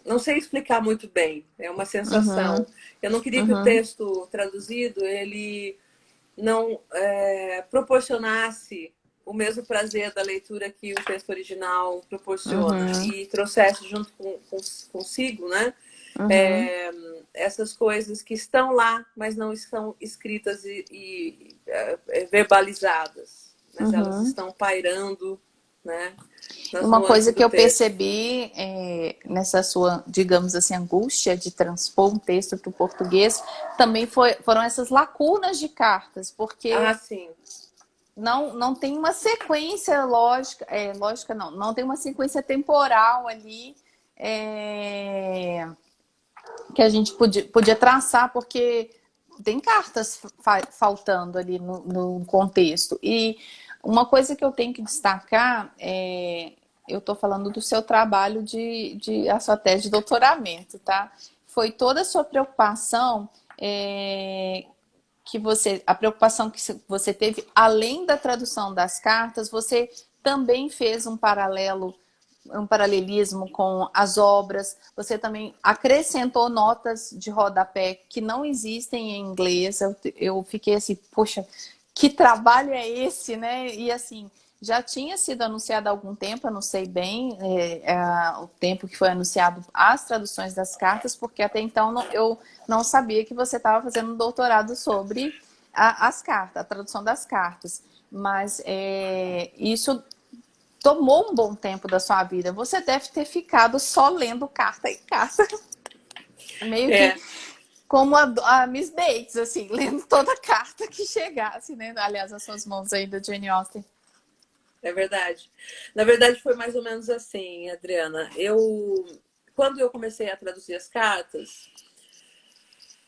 não sei explicar muito bem, é uma Uhum. sensação. Eu não queria que o Uhum. texto traduzido, ele não proporcionasse o mesmo prazer da leitura que o texto original proporciona Uhum. e trouxesse junto consigo, né? Uhum. Essas coisas que estão lá, mas não estão escritas e verbalizadas, mas elas Uhum. estão pairando, né, nas Uma nuances coisa do que eu texto. percebi nessa sua, digamos assim, angústia de transpor um texto para o português, também foram essas lacunas de cartas, Ah, porque sim. não tem uma sequência lógica, lógica não tem uma sequência temporal ali que a gente podia traçar, porque tem cartas faltando ali no contexto. E uma coisa que eu tenho que destacar eu estou falando do seu trabalho a sua tese de doutoramento, tá? Foi toda a sua preocupação a preocupação que você teve, além da tradução das cartas, você também fez um paralelismo com as obras, você também acrescentou notas de rodapé que não existem em inglês. Eu fiquei assim, poxa, que trabalho é esse, né? E assim, já tinha sido anunciado há algum tempo, eu não sei bem o tempo que foi anunciado as traduções das cartas, porque até então eu não sabia que você estava fazendo um doutorado sobre as cartas, a tradução das cartas. Mas isso tomou um bom tempo da sua vida. Você deve ter ficado só lendo carta em carta. Meio que É, como a Miss Bates, assim, lendo toda carta que chegasse, né? Aliás, as suas mãos aí da Jane Austen. é verdade. Na verdade, foi mais ou menos assim, Adriana. Quando eu comecei a traduzir as cartas,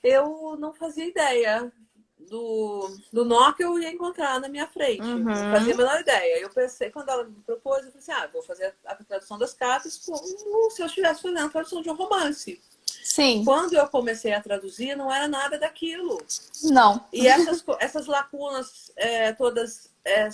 eu não fazia ideia do nó que eu ia encontrar na minha frente. Não fazia a Uhum. menor ideia. Eu pensei, quando ela me propôs, eu falei assim, vou fazer a tradução das cartas como se eu estivesse fazendo a tradução de um romance. Sim. Quando eu comecei a traduzir, não era nada daquilo. Não. E essas lacunas todas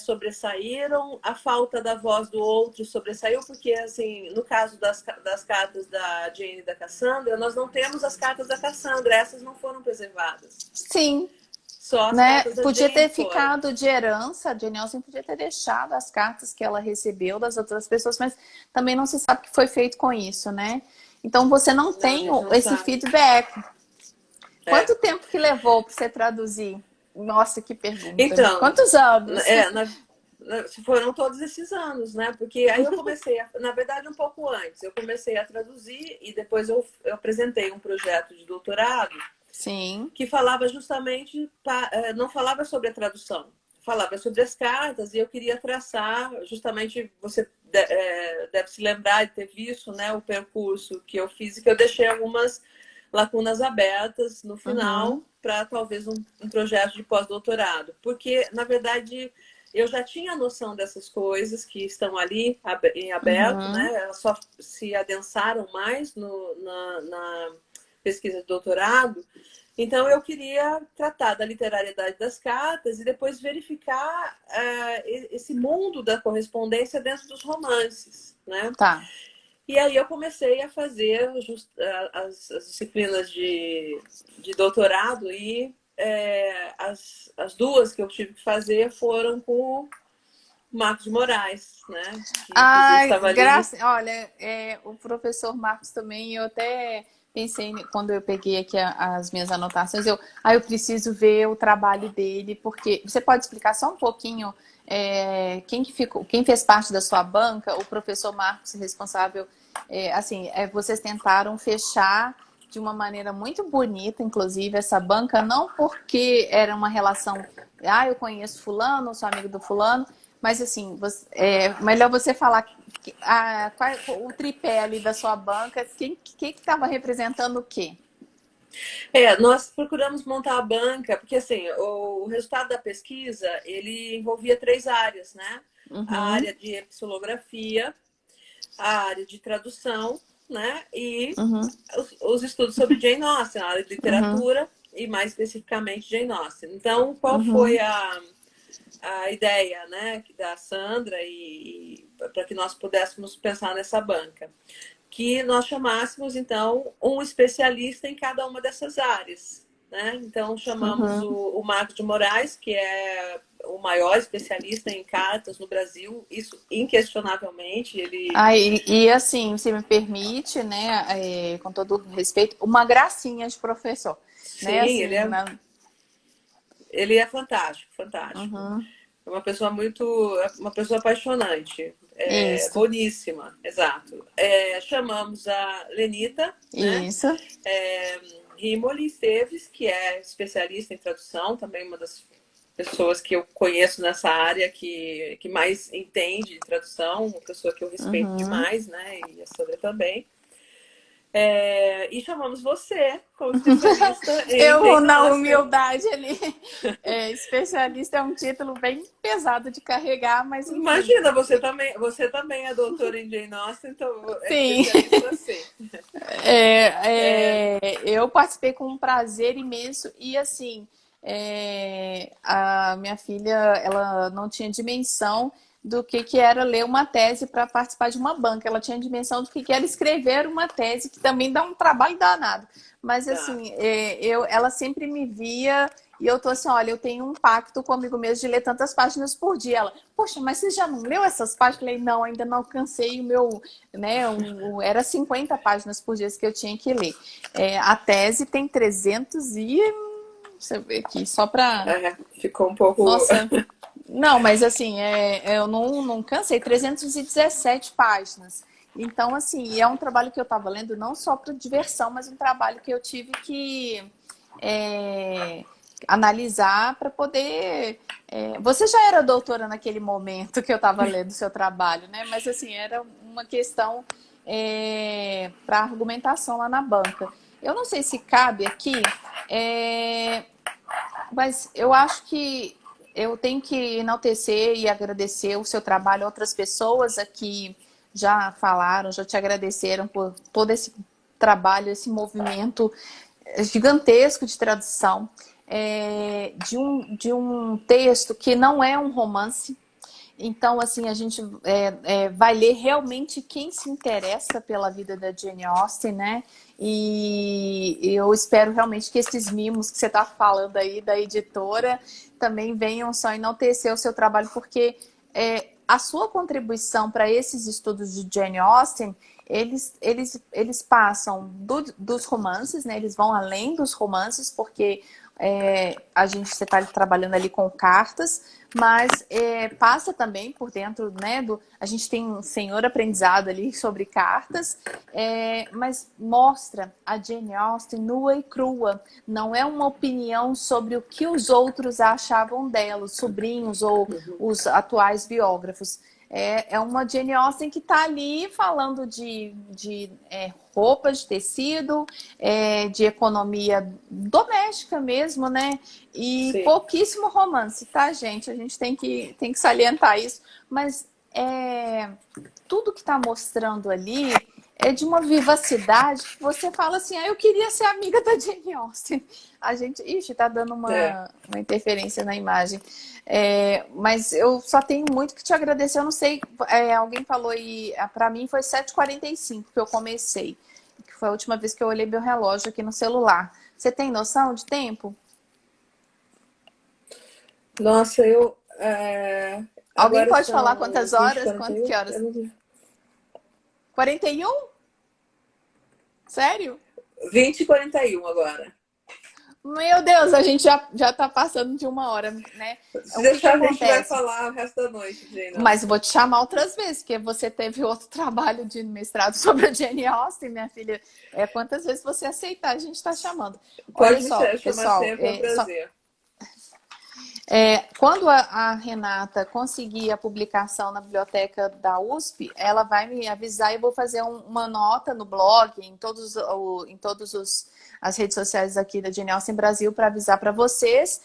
sobressaíram, a falta da voz do outro sobressaiu, porque, assim, no caso das cartas da Jane e da Cassandra, nós não temos as cartas da Cassandra, essas não foram preservadas. Sim. Só as Né? cartas da Podia Jane ter foram. ficado de herança, a Jane Austen podia ter deixado as cartas que ela recebeu das outras pessoas, mas também não se sabe o que foi feito com isso, né? Então você não Não, a tem gente não esse sabe. feedback. É. Quanto tempo que levou para você traduzir? Nossa, que pergunta. Então, Quantos anos? é, foram todos esses anos, né? Porque aí eu comecei, na verdade, um pouco antes, eu comecei a traduzir e depois eu apresentei um projeto de doutorado Sim. que falava justamente, não falava sobre a tradução, falava sobre as cartas e eu queria traçar, justamente, você deve se lembrar de ter visto, né, o percurso que eu fiz e que eu deixei algumas lacunas abertas no final para talvez um projeto de pós-doutorado. Porque, na verdade, eu já tinha noção dessas coisas que estão ali em aberto, né? Elas só se adensaram mais na pesquisa de doutorado. Então, eu queria tratar da literariedade das cartas e depois verificar esse mundo da correspondência dentro dos romances, né? Tá. E aí eu comecei a fazer as disciplinas de doutorado e as duas que eu tive que fazer foram com o Marcos de Moraes, né? Que inclusive Ai, estava ali. olha, o professor Marcos também, eu até pensei, quando eu peguei aqui as minhas anotações, eu preciso ver o trabalho dele, porque você pode explicar só um pouquinho quem fez parte da sua banca, o professor Marcos responsável, vocês tentaram fechar de uma maneira muito bonita, inclusive, essa banca, não porque era uma relação, eu conheço fulano, sou amigo do fulano, mas assim, melhor você falar o tripé ali da sua banca, quem que estava representando o quê? Nós procuramos montar a banca, porque assim, o resultado da pesquisa, ele envolvia 3 áreas, né? A área de epistolografia, a área de tradução, né? E os estudos sobre Jane Austen, a área de literatura e mais especificamente Jane Austen. Então, qual foi a ideia, né, da Sandra e para que nós pudéssemos pensar nessa banca? Que nós chamássemos, então, um especialista em cada uma dessas áreas. Né? Então, chamamos o Marcos de Moraes, que é o maior especialista em cartas no Brasil, isso inquestionavelmente. Ele... E assim, se me permite, né, com todo respeito, uma gracinha de professor. Sim, né? Assim, ele é fantástico, fantástico. É uma pessoa uma pessoa apaixonante. Isso. Boníssima, exato. Chamamos a Lenita, né? Isso. Rimoli Esteves, que é especialista em tradução, também uma das pessoas que eu conheço nessa área que mais entende de tradução, uma pessoa que eu respeito demais, né? E a Sandra também. E chamamos você como especialista em Eu, Jane na Austen. humildade ali. Especialista é um título bem pesado de carregar, mas enfim. Imagina, você também é doutora em Jane Austen, então Sim. especialista sim. Eu participei com um prazer imenso e assim, a minha filha, ela não tinha dimensão do que era ler uma tese para participar de uma banca. Ela tinha dimensão do que era escrever uma tese, que também dá um trabalho danado. Mas assim, ela sempre me via e eu tô assim, olha, eu tenho um pacto comigo mesmo de ler tantas páginas por dia. Ela, poxa, mas você já não leu essas páginas? Eu falei, não, ainda não alcancei o meu, né, era 50 páginas por dia que eu tinha que ler. A tese tem 300 e... Você vê aqui, só para... ficou um pouco... Nossa... Não, mas assim, eu não cansei, 317 páginas. Então, assim, é um trabalho que eu estava lendo não só para diversão, mas um trabalho que eu tive que analisar para poder... Você já era doutora naquele momento que eu estava lendo o seu trabalho, né? Mas, assim, era uma questão para argumentação lá na banca. Eu não sei se cabe aqui, mas eu acho que eu tenho que enaltecer e agradecer o seu trabalho. Outras pessoas aqui já falaram, já te agradeceram por todo esse trabalho, esse movimento gigantesco de tradução de um texto que não é um romance. Então, assim, a gente vai ler realmente quem se interessa pela vida da Jane Austen, né? E eu espero realmente que esses mimos que você está falando aí da editora também venham só enaltecer o seu trabalho, porque a sua contribuição para esses estudos de Jane Austen, Eles passam dos romances, né? Eles vão além dos romances, porque você está trabalhando ali com cartas, mas passa também por dentro, né? A gente tem um senhor aprendizado ali sobre cartas, mas mostra a Jane Austen nua e crua. Não é uma opinião sobre o que os outros achavam dela, os sobrinhos ou os atuais biógrafos. É uma Jane Austen que está ali falando de roupas de tecido, de economia doméstica mesmo, né? E Sim. pouquíssimo romance, tá, gente? A gente tem que salientar isso. Mas tudo que está mostrando ali é de uma vivacidade que você fala assim, eu queria ser amiga da Jane Austen. A gente... Ixi, tá dando uma interferência na imagem. Mas eu só tenho muito que te agradecer. Eu não sei, alguém falou aí, para mim foi 7h45 que eu comecei. Que foi a última vez que eu olhei meu relógio aqui no celular. Você tem noção de tempo? Nossa, Alguém agora pode falar são quantas 20, horas? Quanto 41? que horas? 41? Sério? 20h41 agora. Meu Deus, a gente já tá passando de 1 hora, né? Se O que deixar, a gente vai acontece? falar o resto da noite, Jane. Mas vou te chamar outras vezes, porque você teve outro trabalho de mestrado sobre a Jane Austen, minha filha. Quantas vezes você aceitar, a gente está chamando. Olha Pode me só, chamar pessoal, sempre, é um prazer. quando a Renata conseguir a publicação na biblioteca da USP, ela vai me avisar e eu vou fazer uma nota no blog, em todos as redes sociais aqui da Jane Austen Brasil para avisar para vocês.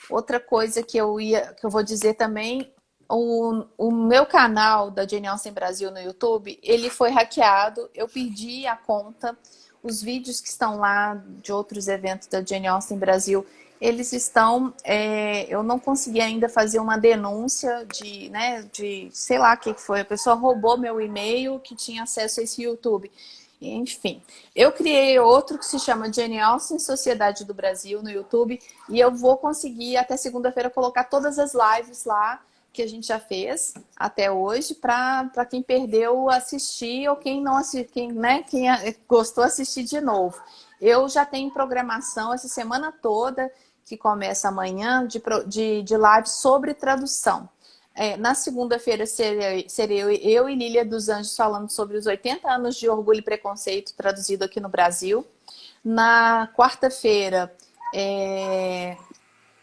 Outra coisa que eu vou dizer também, o meu canal da Jane Austen Brasil no YouTube, ele foi hackeado, eu perdi a conta, os vídeos que estão lá de outros eventos da Jane Austen Brasil, eles estão... eu não consegui ainda fazer uma denúncia de sei lá o que foi. A pessoa roubou meu e-mail que tinha acesso a esse YouTube. Enfim, eu criei outro que se chama Jane Austen Sociedade do Brasil no YouTube e eu vou conseguir até segunda-feira colocar todas as lives lá que a gente já fez até hoje para quem perdeu assistir ou quem não assistiu, quem gostou assistir de novo. Eu já tenho programação essa semana toda que começa amanhã de live sobre tradução. Na segunda-feira serei eu e Lília dos Anjos falando sobre os 80 anos de Orgulho e Preconceito traduzido aqui no Brasil. Na quarta-feira,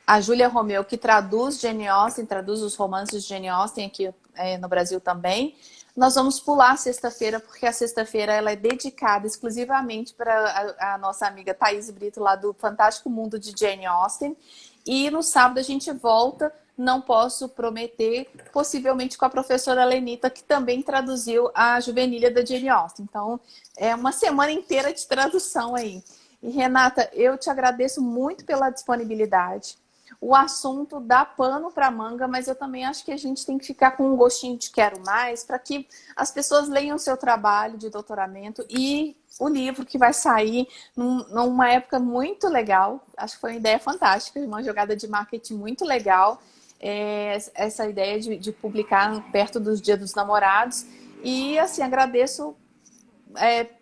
a Júlia Romeu, que traduz Jane Austen, traduz os romances de Jane Austen aqui no Brasil também. Nós vamos pular a sexta-feira, porque a sexta-feira ela é dedicada exclusivamente para a nossa amiga Thaís Brito, lá do Fantástico Mundo de Jane Austen. E no sábado a gente volta, não posso prometer, possivelmente com a professora Lenita, que também traduziu a Juvenília da Jane Austen. Então, é uma semana inteira de tradução aí. E Renata, eu te agradeço muito pela disponibilidade. O assunto dá pano para manga, mas eu também acho que a gente tem que ficar com um gostinho de quero mais, para que as pessoas leiam o seu trabalho de doutoramento e o livro que vai sair numa época muito legal. Acho que foi uma ideia fantástica, uma jogada de marketing muito legal. Essa ideia de publicar perto dos Dia dos Namorados. E assim, agradeço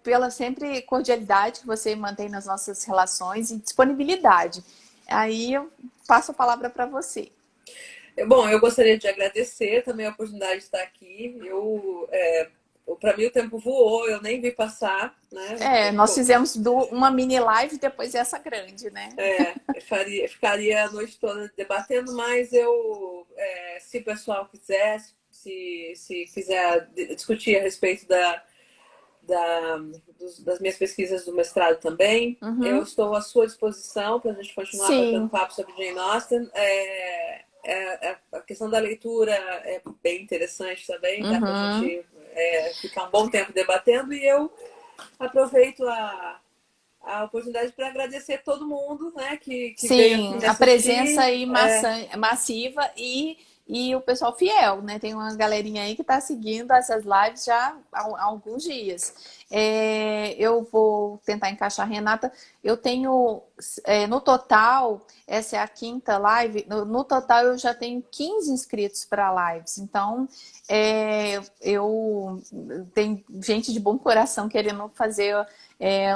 pela sempre cordialidade que você mantém nas nossas relações e disponibilidade. Aí eu passo a palavra para você. Bom, eu gostaria de agradecer também a oportunidade de estar aqui. Para mim o tempo voou, eu nem vi passar, né? Nós fizemos uma mini live depois essa grande, né? Ficaria a noite toda debatendo, mas se o pessoal quiser, se quiser discutir a respeito das minhas pesquisas do mestrado também, eu estou à sua disposição para a gente continuar batendo papo sobre Jane Austen. A questão da leitura é bem interessante também, dá para a gente ficar um bom tempo debatendo, e eu aproveito a oportunidade para agradecer todo mundo, né, que veio aqui a presença aí massiva e o pessoal fiel, né? Tem uma galerinha aí que está seguindo essas lives já há alguns dias. Eu vou tentar encaixar, Renata. Eu tenho no total, essa é a quinta live, no total eu já tenho 15 inscritos para lives. Então, eu tenho gente de bom coração querendo fazer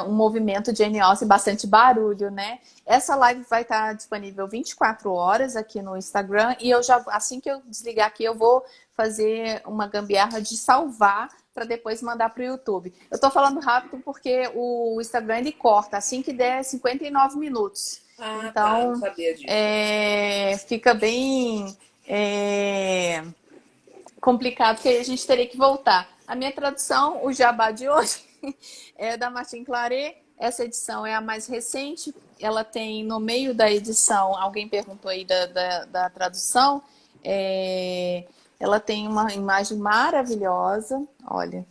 um movimento de NOS e bastante barulho, né? Essa live vai estar disponível 24 horas aqui no Instagram e eu já, assim que eu desligar aqui, eu vou fazer uma gambiarra de salvar para depois mandar para o YouTube. Eu estou falando rápido porque o Instagram ele corta assim que der 59 minutos. Ah, tá, não Então, sabia disso. fica bem complicado, porque aí a gente teria que voltar. A minha tradução, o jabá de hoje, é da Martin Claret. Essa edição é a mais recente. Ela tem, no meio da edição, alguém perguntou aí da tradução, ela tem uma imagem maravilhosa, olha,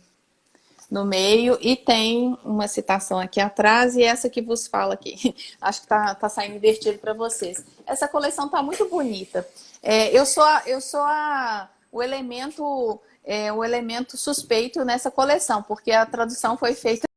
no meio, e tem uma citação aqui atrás, e essa que vos fala aqui. Acho que tá saindo invertido para vocês. Essa coleção tá muito bonita. Eu sou o elemento suspeito nessa coleção, porque a tradução foi feita